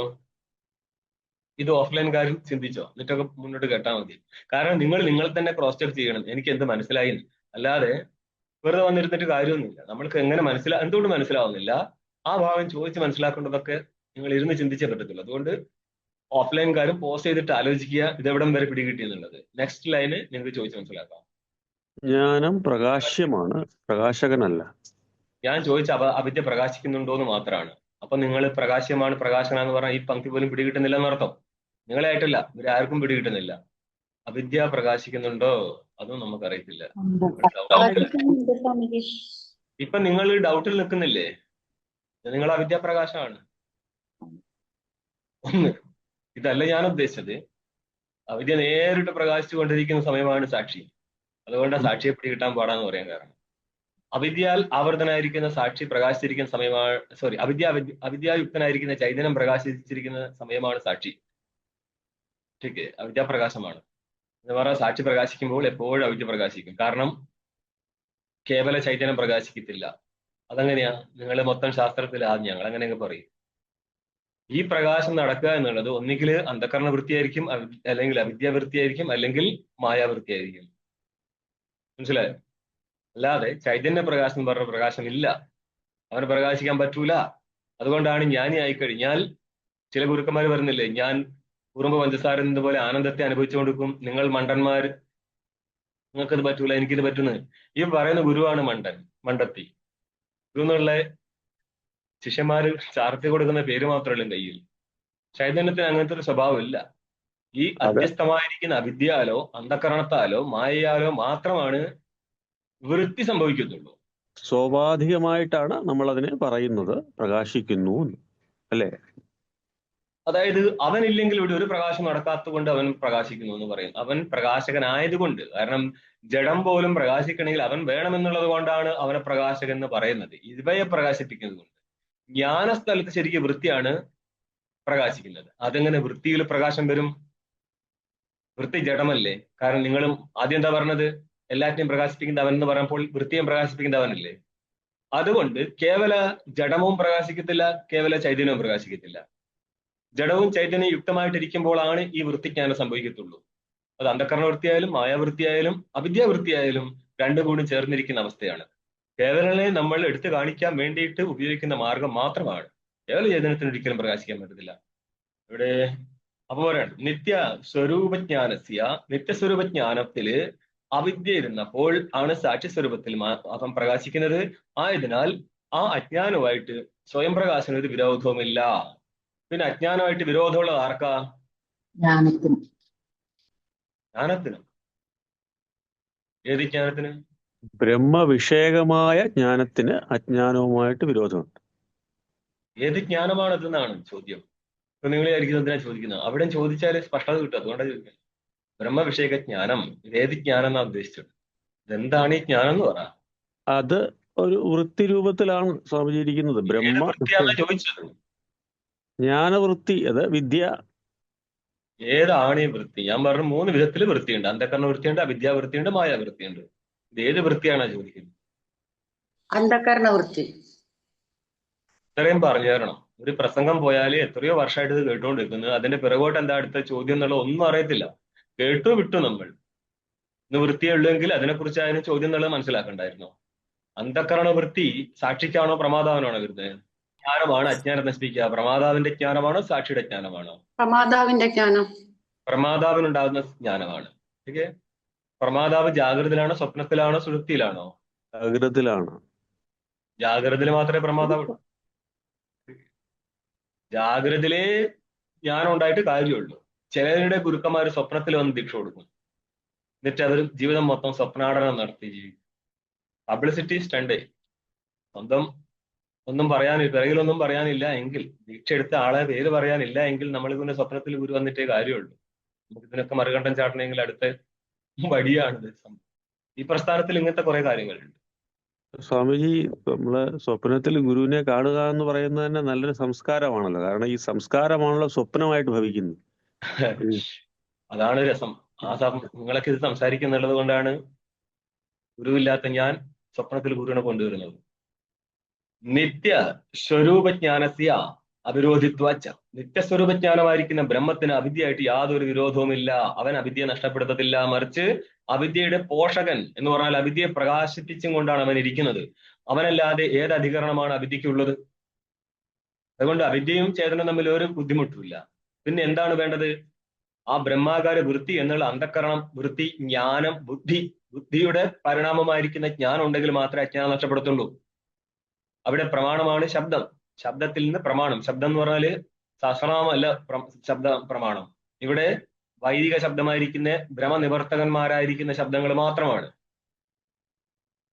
ഇത് ഓഫ്ലൈൻകാരും ചിന്തിച്ചോ, എന്നിട്ടൊക്കെ മുന്നോട്ട് കേട്ടാൽ മതി. കാരണം നിങ്ങൾ തന്നെ ക്രോസ് ചെക്ക് ചെയ്യണം, എനിക്ക് എന്ത് മനസ്സിലായി. അല്ലാതെ വെറുതെ വന്നിരുന്നിട്ട് കാര്യമൊന്നുമില്ല. നമ്മൾക്ക് എന്തുകൊണ്ട് മനസ്സിലാവുന്നില്ല, ആ ഭാഗം ചോദിച്ച് മനസ്സിലാക്കേണ്ടതൊക്കെ നിങ്ങൾ ഇരുന്ന് ചിന്തിച്ചേ പറ്റത്തുള്ളൂ. അതുകൊണ്ട് ഓഫ്ലൈൻകാരും പോസ് ചെയ്തിട്ട് ആലോചിക്കുക, ഇതെവിടം വരെ പിടികിട്ടിയെന്നുള്ളത്. നെക്സ്റ്റ് ലൈന് നിങ്ങൾക്ക് ചോദിച്ച് മനസ്സിലാക്കാം. ജ്ഞാനം പ്രകാശ്യമാണ്, പ്രകാശകനല്ല. ഞാൻ ചോദിച്ച അവിദ്യ പ്രകാശിക്കുന്നുണ്ടോ എന്ന് മാത്രമാണ്. അപ്പൊ നിങ്ങൾ പ്രകാശ്യമാണ്, പ്രകാശനാന്ന് പറഞ്ഞാൽ ഈ പങ്ക്തി പോലും പിടികിട്ടുന്നില്ല എന്നർത്ഥം. നിങ്ങളായിട്ടല്ല, ഇവരാർക്കും പിടികിട്ടുന്നില്ല. അവിദ്യ പ്രകാശിക്കുന്നുണ്ടോ അതും നമുക്കറിയത്തില്ല. ഇപ്പൊ നിങ്ങൾ ഡൗട്ടിൽ നിൽക്കുന്നില്ലേ? നിങ്ങൾ അവിദ്യ പ്രകാശമാണ്. ഒന്ന്, ഇതല്ല ഞാൻ ഉദ്ദേശിച്ചത്. അവിദ്യ നേരിട്ട് പ്രകാശിച്ചു കൊണ്ടിരിക്കുന്ന സമയമാണ് സാക്ഷി. അതുകൊണ്ട് സാക്ഷിയെ പിടികിട്ടാൻ പാടാന്ന് പറയാൻ കാരണം, അവിദ്യാൽ ആവർത്തനായിരിക്കുന്ന സാക്ഷി പ്രകാശിച്ചിരിക്കുന്ന സമയമാണ്, അവിദ്യായുക്തനായിരിക്കുന്ന ചൈതന്യം പ്രകാശിച്ചിരിക്കുന്ന സമയമാണ് സാക്ഷി. ठीक है, അവിദ്യാപ്രകാശമാണ് എന്ന് പറഞ്ഞാൽ സാക്ഷി പ്രകാശിക്കുമ്പോൾ എപ്പോഴും അവിദ്യ പ്രകാശിക്കും. കാരണം കേവല ചൈതന്യം പ്രകാശിക്കത്തില്ല. അതെങ്ങനെയാ? നിങ്ങൾ മൊത്തം ശാസ്ത്രത്തിൽ ഞങ്ങൾ അങ്ങനെയൊക്കെ പറയും. ഈ പ്രകാശം നടക്കുക എന്നുള്ളത് ഒന്നുകിൽ അന്ധകരണ വൃത്തിയായിരിക്കും, അല്ലെങ്കിൽ അവിദ്യാവൃത്തിയായിരിക്കും, അല്ലെങ്കിൽ മായാവൃത്തിയായിരിക്കും. മനസ്സിലായോ? അല്ലാതെ ചൈതന്യ പ്രകാശം എന്ന് പറഞ്ഞ പ്രകാശം ഇല്ല, അവന് പ്രകാശിക്കാൻ പറ്റൂല. അതുകൊണ്ടാണ് ജ്ഞാനി ആയിക്കഴിഞ്ഞാൽ ചില ഗുരുക്കന്മാർ പറയുന്നില്ലേ, ഞാൻ ഉറുമ്പ് പഞ്ചസാര എന്നതുപോലെ ആനന്ദത്തെ അനുഭവിച്ചു കൊടുക്കും, നിങ്ങൾ മണ്ടന്മാർ, നിങ്ങൾക്കത് പറ്റൂല, എനിക്കിത് പറ്റുന്നത്. ഈ പറയുന്ന ഗുരുവാണ് മണ്ടത്തി. ഗുരു എന്നുള്ള ശിഷ്യന്മാര് ചാർത്തി കൊടുക്കുന്ന പേര് മാത്രമല്ല കയ്യിൽ. ചൈതന്യത്തിന് അങ്ങനത്തെ ഒരു സ്വഭാവം ഇല്ല. ഈ അധ്യസ്ഥമായിരിക്കുന്ന അവിദ്യയാലോ അന്ധകരണത്താലോ മായയാലോ മാത്രമാണ് വൃത്തി സംഭവിക്കത്തുള്ളൂ. സ്വാഭാവികമായിട്ടാണ് നമ്മൾ അതിനെ പറയുന്നത് പ്രകാശിക്കുന്നു, അല്ലേ? അതായത് അവനില്ലെങ്കിൽ ഇവിടെ ഒരു പ്രകാശം നടക്കാത്തത് കൊണ്ട് അവൻ പ്രകാശിക്കുന്നു എന്ന് പറയും. അവൻ പ്രകാശകനായതുകൊണ്ട്. കാരണം ജഡം പോലും പ്രകാശിക്കണമെങ്കിൽ അവൻ വേണമെന്നുള്ളത് കൊണ്ടാണ് അവനെ പ്രകാശകൻ എന്ന് പറയുന്നത്, ഇവയെ പ്രകാശിപ്പിക്കുന്നത് കൊണ്ട്. ജ്ഞാനസ്ഥലത്ത് ശരിക്കും വൃത്തിയാണ് പ്രകാശിക്കുന്നത്. അതെങ്ങനെ വൃത്തിയിൽ പ്രകാശം വരും? വൃത്തി ജഡമല്ലേ. കാരണം നിങ്ങളും ആദ്യം എന്താ പറഞ്ഞത്, എല്ലാറ്റിനെയും പ്രകാശിപ്പിക്കുന്ന അവൻ എന്ന് പറയുമ്പോൾ വൃത്തിയും പ്രകാശിപ്പിക്കുന്ന അവനല്ലേ. അതുകൊണ്ട് കേവല ജഡവും പ്രകാശിക്കത്തില്ല, കേവല ചൈതന്യവും പ്രകാശിക്കത്തില്ല. ജഡവും ചൈതന്യം യുക്തമായിട്ടിരിക്കുമ്പോഴാണ് ഈ വൃത്തിജ്ഞാനം സംഭവിക്കത്തുള്ളൂ. അത് അന്ധകരണ വൃത്തിയായാലും മായാവൃത്തിയായാലും അവിദ്യാവൃത്തിയായാലും രണ്ടും കൂടി ചേർന്നിരിക്കുന്ന അവസ്ഥയാണ്. കേവലനെ നമ്മൾ എടുത്തു കാണിക്കാൻ വേണ്ടിയിട്ട് ഉപയോഗിക്കുന്ന മാർഗം മാത്രമാണ്. കേവല ചൈതന്യത്തിന് ഒരിക്കലും പ്രകാശിക്കാൻ പറ്റത്തില്ല. ഇവിടെ അപ്പൊ പറയാണ്, നിത്യസ്വരൂപജ്ഞാനത്തില് അവിദ്യ ഇരുന്നപ്പോൾ ആണ് സാക്ഷി സ്വരൂപത്തിൽ അവൻ പ്രകാശിക്കുന്നത്. ആയതിനാൽ ആ അജ്ഞാനവുമായിട്ട് സ്വയം പ്രകാശന ഒരു വിരോധവുമില്ല. പിന്നെ അജ്ഞാനമായിട്ട് വിരോധമുള്ളത് ആർക്കാ? ജ്ഞാനത്തിന്. ഏത് ജ്ഞാനത്തിന്? ബ്രഹ്മവിഷയകമായ ജ്ഞാനത്തിന് അജ്ഞാനവുമായിട്ട് വിരോധമുണ്ട്. ഏത് ജ്ഞാനമാണതെന്നാണ് ചോദ്യം. ഇപ്പൊ നിങ്ങൾ വിചാരിക്കുന്നത് എന്തിനാ ചോദിക്കുന്നത്? അവിടെ ചോദിച്ചാൽ സ്പഷ്ടത കിട്ടും, അതുകൊണ്ടാണ് ചോദിക്കുന്നത്. ബ്രഹ്മവിഷയക ജ്ഞാനം, ഏത് ജ്ഞാനം എന്നാ ഉദ്ദേശിച്ചത്? ഇതെന്താണ് ഈ ജ്ഞാനം എന്ന് പറ? അത് ഒരു വൃത്തി രൂപത്തിലാണ് സ്വാമിജി ഇരിക്കുന്നത്. ചോദിച്ചത് ജ്ഞാനവൃത്തി, അത് വിദ്യ. ഏതാണ് ഈ വൃത്തി? ഞാൻ പറഞ്ഞു 3 വിധത്തിൽ വൃത്തിയുണ്ട്. അന്ധകരണ വൃത്തിയുണ്ട്, അവിദ്യാവൃത്തിയുണ്ട്, മായാവൃത്തിയുണ്ട്. ഇത് ഏത് വൃത്തിയാണോ ചോദിക്കുന്നത്? അന്ധകരണ വൃത്തി. ഇത്രയും പറഞ്ഞു തരണം. ഒരു പ്രസംഗം പോയാല് എത്രയോ വർഷമായിട്ട് ഇത് കേട്ടുകൊണ്ടിരിക്കുന്നത്, അതിന്റെ പിറകോട്ട് എന്താ അടുത്ത ചോദ്യം എന്നുള്ള ഒന്നും അറിയത്തില്ല. കേട്ടു വിട്ടു നമ്മൾ. ഇന്ന് വൃത്തിയുള്ളെങ്കിൽ അതിനെക്കുറിച്ച് അതിന് ചോദ്യം എന്നുള്ളത് മനസ്സിലാക്കണ്ടായിരുന്നോ? അന്ധകരണ വൃത്തി സാക്ഷിക്കാണോ പ്രമാതാവിനാണോ വരുന്നത്? ജ്ഞാനമാണ് അജ്ഞാനം നശിപ്പിക്കുക. പ്രമാതാവിന്റെ ജ്ഞാനമാണോ സാക്ഷിയുടെ ജ്ഞാനമാണോ? പ്രമാതാവിന്റെ ജ്ഞാനം. പ്രമാതാവിനുണ്ടാകുന്ന ജ്ഞാനമാണ്. ഓക്കെ. പ്രമാതാവ് ജാഗ്രതയിലാണോ, സ്വപ്നത്തിലാണോ, സുഷുപ്തിയിലാണോ? ജാഗ്രതയിലാണ്. ജാഗ്രതയിൽ മാത്രമേ പ്രമാതാവ് ജാഗ്രതയിലേ ജ്ഞാനം ഉണ്ടായിട്ട് കാര്യമുള്ളൂ. ചിലരുടെ ഗുരുക്കന്മാർ സ്വപ്നത്തിൽ വന്ന് ദീക്ഷ കൊടുക്കും, എന്നിട്ട് അവർ ജീവിതം മൊത്തം സ്വപ്നാടനം നടത്തി ജീവിക്കും. Publicity stunt. സ്വന്തം ഒന്നും പറയാനില്ല, പിറകിലൊന്നും പറയാനില്ല എങ്കിൽ, ദീക്ഷ എടുത്ത ആളെ പേര് പറയാനില്ല എങ്കിൽ, നമ്മൾ ഇതിന്റെ സ്വപ്നത്തിൽ ഗുരു വന്നിട്ടേ കാര്യമുള്ളൂ. നമുക്ക് ഇതിനൊക്കെ മറുകണ്ഠം ചാട്ടണമെങ്കിൽ അടുത്ത വഴിയാണിത്. ഈ പ്രസ്ഥാനത്തിൽ ഇങ്ങനത്തെ കുറെ കാര്യങ്ങളുണ്ട്. സ്വാമിജി, നമ്മള് സ്വപ്നത്തിൽ ഗുരുവിനെ കാണുക എന്ന് പറയുന്നത് തന്നെ നല്ലൊരു സംസ്കാരമാണല്ലോ. കാരണം ഈ സംസ്കാരമാണല്ലോ സ്വപ്നമായിട്ട് ഭവിക്കുന്നത്. അതാണ് രസം. നിങ്ങളൊക്കെ ഇത് സംസാരിക്കുന്നുള്ളത് കൊണ്ടാണ് ഗുരുവില്ലാത്ത ഞാൻ സ്വപ്നത്തിൽ ഗുരുവിനെ കൊണ്ടുവരുന്നത്. നിത്യ സ്വരൂപജ്ഞാനസ്യ അവിരോധിത്വച്ച. നിത്യസ്വരൂപജ്ഞാനമായിരിക്കുന്ന ബ്രഹ്മത്തിന് അവിദ്യയായിട്ട് യാതൊരു വിരോധവുമില്ല. അവൻ അവിദ്യയെ നഷ്ടപ്പെടുത്തത്തില്ല. മറിച്ച് അവിദ്യയുടെ പോഷകൻ എന്ന് പറഞ്ഞാൽ അവിദ്യയെ പ്രകാശിപ്പിച്ചും കൊണ്ടാണ് അവൻ ഇരിക്കുന്നത്. അവനല്ലാതെ ഏത് അധികരണമാണ് അവിദ്യക്കുള്ളത്? അതുകൊണ്ട് അവിദ്യയും ചേതനം തമ്മിൽ ഒരു ബുദ്ധിമുട്ടുമില്ല. പിന്നെ എന്താണ് വേണ്ടത്? ആ ബ്രഹ്മാകാര വൃത്തി എന്നുള്ള അന്ധക്കരണം, വൃത്തി, ജ്ഞാനം, ബുദ്ധിയുടെ പരിണാമമായിരിക്കുന്ന ജ്ഞാനം ഉണ്ടെങ്കിൽ മാത്രമേ അജ്ഞാനം നഷ്ടപ്പെടുത്തുള്ളൂ. അവിടെ പ്രമാണമാണ് ശബ്ദം. ശബ്ദത്തിൽ നിന്ന് പ്രമാണം. ശബ്ദം എന്ന് പറഞ്ഞാല് സഹസ്രനാമല്ല ശബ്ദ പ്രമാണം. ഇവിടെ വൈദിക ശബ്ദമായിരിക്കുന്ന ഭ്രമനിവർത്തകന്മാരായിരിക്കുന്ന ശബ്ദങ്ങൾ മാത്രമാണ്.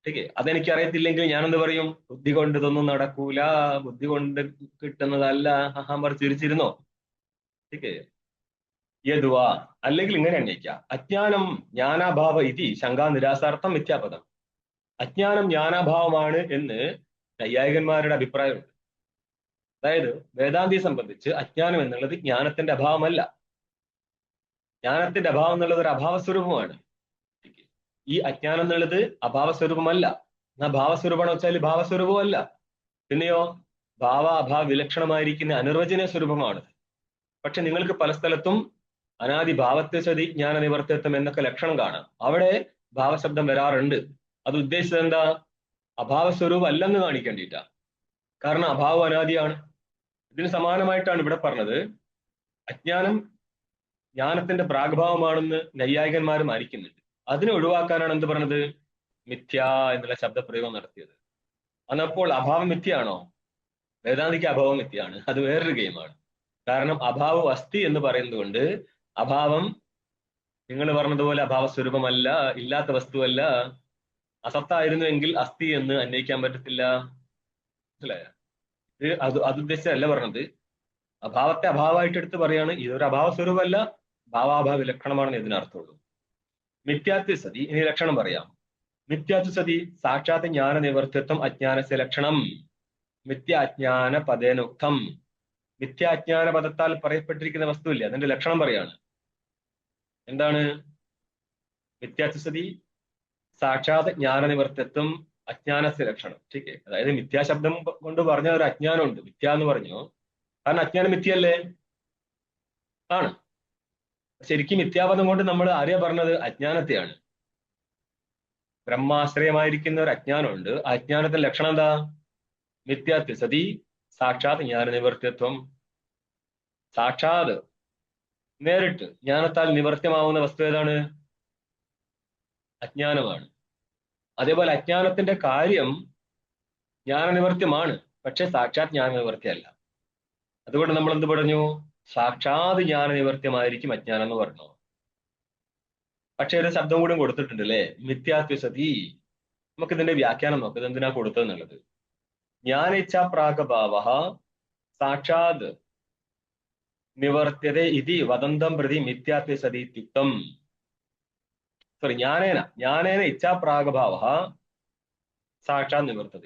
ഓക്കെ, അതെനിക്ക് അറിയത്തില്ലെങ്കിൽ ഞാനെന്ത് പറയും? ബുദ്ധി കൊണ്ട് ഇതൊന്നും നടക്കൂല, ബുദ്ധി കൊണ്ട് കിട്ടുന്നതല്ല, ഹഹാമ്പർ ചിരിച്ചിരുന്നോ? ഓക്കെ, യദ്വാ, അല്ലെങ്കിൽ ഇങ്ങനെ അന്വേഷിക്കാം. അജ്ഞാനം ജ്ഞാനാഭാവ ഇതി ശങ്കാ നിരാസാർത്ഥം മിഥ്യാപദം. അജ്ഞാനം ജ്ഞാനാഭാവമാണ് എന്ന് നൈയായികന്മാരുടെ അഭിപ്രായമുണ്ട്. അതായത് വേദാന്തിയെ സംബന്ധിച്ച് അജ്ഞാനം എന്നുള്ളത് ജ്ഞാനത്തിന്റെ അഭാവമല്ല. ജ്ഞാനത്തിന്റെ അഭാവം എന്നുള്ളത് ഒരു അഭാവസ്വരൂപമാണ്. ഈ അജ്ഞാനം എന്നുള്ളത് അഭാവസ്വരൂപമല്ല. എന്നാ ഭാവസ്വരൂപമാണെന്ന് വെച്ചാൽ ഭാവസ്വരൂപമല്ല. പിന്നെയോ ഭാവ വിലക്ഷണമായിരിക്കുന്ന അനിർവചനീയ സ്വരൂപമാണ്. പക്ഷെ നിങ്ങൾക്ക് പല സ്ഥലത്തും അനാദി ഭാവത്വസതി ജ്ഞാന നിവർത്തിത്വം എന്നൊക്കെ ലക്ഷണം കാണാം. അവിടെ ഭാവശബ്ദം വരാറുണ്ട്. അത് ഉദ്ദേശിച്ചത് എന്താ? അഭാവസ്വരൂപം അല്ലെന്ന് കാണിക്കേണ്ടിയിട്ടാ. കാരണം അഭാവം അനാദിയാണ്. ഇതിന് സമാനമായിട്ടാണ് ഇവിടെ പറഞ്ഞത്. അജ്ഞാനം ജ്ഞാനത്തിന്റെ പ്രാഗ്ഭാവമാണെന്ന് നൈയായികന്മാർ മാനിക്കുന്നുണ്ട്. അതിനെ ഒഴിവാക്കാനാണ് എന്ത് പറഞ്ഞത്? മിഥ്യ എന്നുള്ള ശബ്ദപ്രയോഗം നടത്തിയത്. അന്നപ്പോൾ അഭാവം മിഥ്യയാണോ? വേദാന്തിക്ക് അഭാവം മിഥ്യയാണ്. അത് വേറൊരു ഗെയിമാണ്. കാരണം അഭാവം അസ്ഥി എന്ന് പറയുന്നത് കൊണ്ട് അഭാവം നിങ്ങൾ പറഞ്ഞതുപോലെ അഭാവ സ്വരൂപമല്ല, ഇല്ലാത്ത വസ്തുവല്ല. അസത്തായിരുന്നുവെങ്കിൽ അസ്ഥി എന്ന് അന്വയിക്കാൻ പറ്റത്തില്ല. മനസ്സിലായ? ഇത് അതുദ്ദേശിച്ചല്ല പറഞ്ഞത്. അഭാവത്തെ അഭാവമായിട്ട് എടുത്ത് പറയാണ്. ഇതൊരു അഭാവ സ്വരൂപമല്ല, ഭാവാഭാവ ലക്ഷണമാണെന്ന് ഇതിനർത്ഥമുള്ളൂ. മിഥ്യാത്വസതി, ഇനി ലക്ഷണം പറയാം. മിഥ്യാത്വസതി സാക്ഷാത് ജ്ഞാന നിവർത്തിത്വം അജ്ഞാനസ്യ ലക്ഷണം. മിഥ്യാജ്ഞാന പദേനുക്തം. മിഥ്യാജ്ഞാന പദത്താൽ പറയപ്പെട്ടിരിക്കുന്ന വസ്തുവില്ലേ, അതിന്റെ ലക്ഷണം പറയാണ്. എന്താണ്? മിഥ്യാത്വസതി സാക്ഷാത് ജ്ഞാന നിവർത്തിത്വം അജ്ഞാനസ്യ ലക്ഷണം. ठीक है, അതായത് മിഥ്യാശബ്ദം കൊണ്ട് പറഞ്ഞ ഒരു അജ്ഞാനമുണ്ട്. മിഥ്യ എന്ന് പറഞ്ഞു കാരണം അജ്ഞാനം മിഥ്യല്ലേ? ആണ്. ശരിക്കും മിഥ്യാപദം കൊണ്ട് നമ്മൾ ആരെയാ പറഞ്ഞത്? അജ്ഞാനത്തെയാണ്. ബ്രഹ്മാശ്രയമായിരിക്കുന്ന ഒരു അജ്ഞാനമുണ്ട്. ആ അജ്ഞാനത്തിന്റെ ലക്ഷണം എന്താ? മിഥ്യാത്വസതി സാക്ഷാത് ജ്ഞാന നിവർത്തിത്വം. സാക്ഷാത് നേരിട്ട് ജ്ഞാനത്താൽ നിവർത്യമാവുന്ന വസ്തു ഏതാണ്? അജ്ഞാനമാണ്. അതേപോലെ അജ്ഞാനത്തിന്റെ കാര്യം ജ്ഞാനനിവർത്യമാണ്, പക്ഷെ സാക്ഷാത് ജ്ഞാനനിവർത്തിയല്ല. അതുകൊണ്ട് നമ്മൾ എന്ത് പറഞ്ഞു? സാക്ഷാത് ജ്ഞാനനിവർത്യമായിരിക്കും അജ്ഞാനം എന്ന് പറഞ്ഞു. പക്ഷെ ഒരു ശബ്ദം കൂടി കൊടുത്തിട്ടുണ്ട് അല്ലേ, മിഥ്യാത്വസതി. നമുക്ക് ഇതിന്റെ വ്യാഖ്യാനം നോക്കാം, ഇത് എന്തിനാ കൊടുത്തതെന്നുള്ളത്. ജ്ഞാനേച്ഛ പ്രാഗഭാവ സാക്ഷാത് നിവർത്യത ഇതി വദന്തം പ്രതി മിഥ്യാത്വസതി ഇത്യുക്തം. സോറി, ജ്ഞാനേന ഇച്ഛാപ്രാഗഭാവ സാക്ഷാത് നിവർത്തത.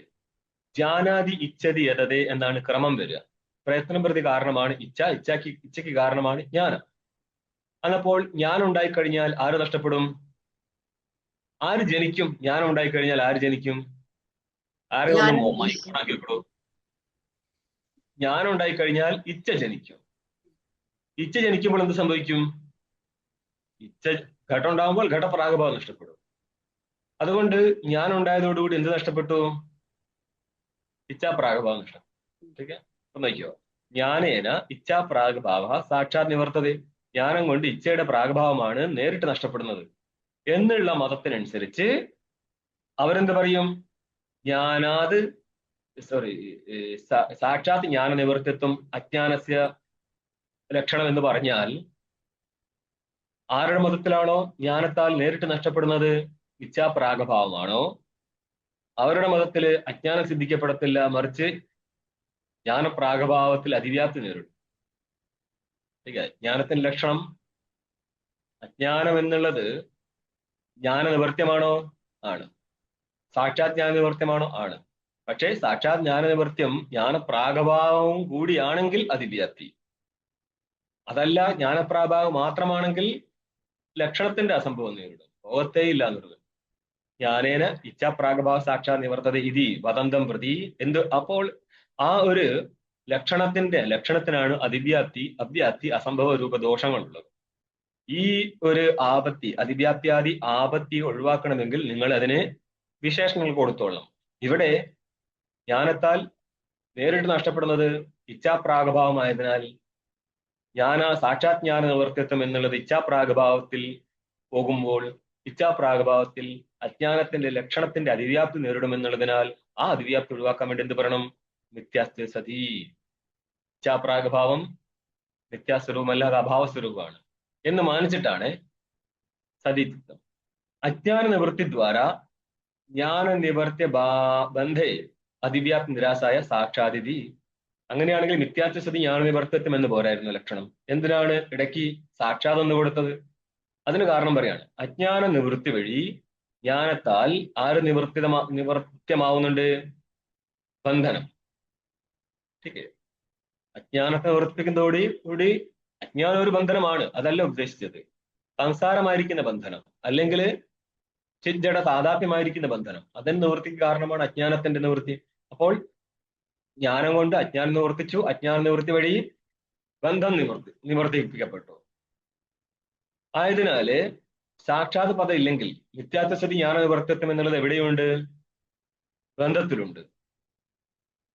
ജ്ഞാനാദി ഇച്ഛതി യതതേ എന്നാണ് ക്രമം വരിക. പ്രയത്നം പ്രതി കാരണമാണ് ഇച്ഛ, ഇച്ഛയ്ക്ക് കാരണമാണ് ജ്ഞാനം. അന്നപ്പോൾ ജ്ഞാനം ഉണ്ടായിക്കഴിഞ്ഞാൽ ആര് നഷ്ടപ്പെടും? ആര് ജനിക്കും? ജ്ഞാനം ഉണ്ടായിക്കഴിഞ്ഞാൽ ആര് ജനിക്കും? ആരെങ്കിലും ജ്ഞാനം ഉണ്ടായിക്കഴിഞ്ഞാൽ ഇച്ഛ ജനിക്കും. ഇച്ഛ ജനിക്കുമ്പോൾ എന്ത് സംഭവിക്കും? ഇച്ഛ ഘടം ഉണ്ടാകുമ്പോൾ ഘടപ്രാഗഭാവം നഷ്ടപ്പെടും. അതുകൊണ്ട് ജ്ഞാനം ഉണ്ടായതോടുകൂടി എന്ത് നഷ്ടപ്പെട്ടു? ഇച്ഛാപ്രാഗഭാവം നഷ്ടപ്പെട്ടു. നോക്കിയോ, ജ്ഞാനേന ഇച്ഛാപ്രാഗഭാവ സാക്ഷാത് നിവർത്തത. ജ്ഞാനം കൊണ്ട് ഇച്ഛയുടെ പ്രാഗഭാവമാണ് നേരിട്ട് നഷ്ടപ്പെടുന്നത് എന്നുള്ള മതത്തിനനുസരിച്ച് അവരെന്ത് പറയും? ജ്ഞാനാത് സോറി, സാക്ഷാത് ജ്ഞാന നിവർത്തിത്വം അജ്ഞാനസ്യ ലക്ഷണം എന്ന് പറഞ്ഞാൽ ആരുടെ മതത്തിലാണോ ജ്ഞാനത്താൽ നേരിട്ട് നഷ്ടപ്പെടുന്നത് ഇച്ഛാപ്രാഗഭാവമാണോ, അവരുടെ മതത്തില് അജ്ഞാനം സിദ്ധിക്കപ്പെടത്തില്ല, മറിച്ച് ജ്ഞാനപ്രാഗഭാവത്തിൽ അതിവ്യാപ്തി നേരിടും. ജ്ഞാനത്തിന്റെ ലക്ഷണം, അജ്ഞാനം എന്നുള്ളത് ജ്ഞാന നിവർത്യമാണോ? ആണ്. സാക്ഷാത് ജ്ഞാന നിവർത്യമാണോ? ആണ്. പക്ഷേ സാക്ഷാത് ജ്ഞാന നിവർത്യം ജ്ഞാനപ്രാഗഭാവവും കൂടിയാണെങ്കിൽ അതിവ്യാപ്തി. അതല്ല, ജ്ഞാനപ്രാഗഭാവം മാത്രമാണെങ്കിൽ ലക്ഷണത്തിന്റെ അസംഭവം നേരിടും, ഭോഗത്തേ ഇല്ല എന്നുള്ളത്. ജ്ഞാനേന ഇച്ഛാപ്രാഗഭാവ സാക്ഷാത് നിവർത്തത ഇതി വദന്തം പ്രതി അപ്പോൾ ആ ഒരു ലക്ഷണത്തിനാണ് അതിവ്യാപ്തി, അവ്യാപ്തി, അസംഭവ രൂപ ദോഷങ്ങളുള്ളത്. ഈ ഒരു ആപത്തി, അതിവ്യാപ്തിയാദി ആപത്തി ഒഴിവാക്കണമെങ്കിൽ നിങ്ങൾ അതിന് വിശേഷണങ്ങൾ കൊടുത്തോളണം. ഇവിടെ ജ്ഞാനത്താൽ നേരിട്ട് നഷ്ടപ്പെടുന്നത് ഇച്ഛാപ്രാഗഭാവമായതിനാൽ സാക്ഷാത് ജ്ഞാന നിവർത്തിത്വം എന്നുള്ളത് ഇച്ഛാപ്രാഗഭാവത്തിൽ പോകുമ്പോൾ ഇച്ഛാപ്രാഗഭാവത്തിൽ അജ്ഞാനത്തിന്റെ ലക്ഷണത്തിന്റെ അതിവ്യാപ്തി നേരിടുമെന്നുള്ളതിനാൽ ആ അതിവ്യാപ്തി ഒഴിവാക്കാൻ വേണ്ടി എന്ത് പറയണം? മിഥ്യാസ്തി സതി. ഇച്ഛാപ്രാഗഭാവം മിഥ്യാസ്വരൂപമല്ല, അത് അഭാവസ്വരൂപമാണ് എന്ന് മാനിച്ചിട്ടാണ് സതിത്വം. അജ്ഞാന നിവൃത്തി ദ്വാര ജ്ഞാന നിവർത്തിയ ബന്ധേ അതിവ്യാപ്തി നിരാസായ സാക്ഷാതിഥി. അങ്ങനെയാണെങ്കിൽ മിഥ്യാത്വസതി ജ്ഞാന നിവർത്തിത്വം എന്ന് പോരായിരുന്നു ലക്ഷണം. എന്തിനാണ് ഇടയ്ക്ക് സാക്ഷാത് എന്ന് കൊടുത്തത്? അതിന് കാരണം പറയാണ്, അജ്ഞാന നിവൃത്തി വഴി ജ്ഞാനത്താൽ ആര് നിവർത്തിയമാവുന്നുണ്ട്? ബന്ധനം. ठीक है, അജ്ഞാനത്തെ നിവർത്തിപ്പിക്കുന്നതോടുകൂടി അജ്ഞാനം ഒരു ബന്ധനമാണ്, അതല്ല ഉദ്ദേശിച്ചത്. സംസാരമായിരിക്കുന്ന ബന്ധനം, അല്ലെങ്കിൽ ചിജ്ജട താതാത്മ്യമായിരിക്കുന്ന ബന്ധനം, അതിന് നിവൃത്തിക്ക് കാരണമാണ് അജ്ഞാനത്തിന്റെ നിവൃത്തി. അപ്പോൾ ജ്ഞാനം കൊണ്ട് അജ്ഞാനം നിവർത്തിച്ചു, അജ്ഞാന നിവൃത്തി വഴി ബന്ധം നിവർത്തിപ്പിക്കപ്പെട്ടു. ആയതിനാല് സാക്ഷാത് പദം ഇല്ലെങ്കിൽ മിഥ്യാത്വസതി ജ്ഞാന നിവർത്തിത്വം എന്നുള്ളത് എവിടെയുണ്ട്? ബന്ധത്തിലുണ്ട്.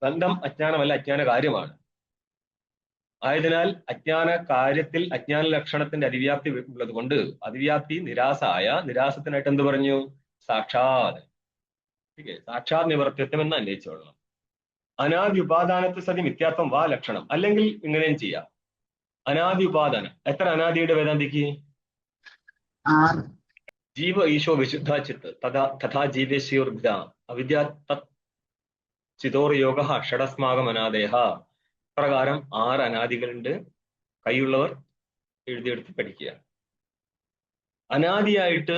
ബന്ധം അജ്ഞാനമല്ല, അജ്ഞാന കാര്യമാണ്. ആയതിനാൽ അജ്ഞാന കാര്യത്തിൽ അജ്ഞാന ലക്ഷണത്തിന്റെ അതിവ്യാപ്തി ഉള്ളത് കൊണ്ട് അതിവ്യാപ്തി നിരാസത്തിനായിട്ട് എന്ത് പറഞ്ഞു? സാക്ഷാത്. സാക്ഷാത് നിവർത്തിത്വം എന്ന് അന്വയിച്ചോളണം. അനാദി ഉപാദാനത്വ സതി മിഥ്യാത്വം വാ ലക്ഷണം. അല്ലെങ്കിൽ ഇങ്ങനെയും ചെയ്യാം, അനാദി ഉപാദാനം. എത്ര അനാദിയുടെ വേദാന്തിക്ക്? ജീവ ഈശോ വിശുദ്ധ ചിത്ത് തഥാ ജീവേശ്യോർഭിത അവിദ്യ തത് ചിതോർ യോഗ ഷഡസ്മാകം അനാദേഹ. പ്രകാരം 6 അനാദികളുണ്ട്. കൈയുള്ളവർ എഴുതിയെടുത്ത് പഠിക്കുക. അനാദിയായിട്ട്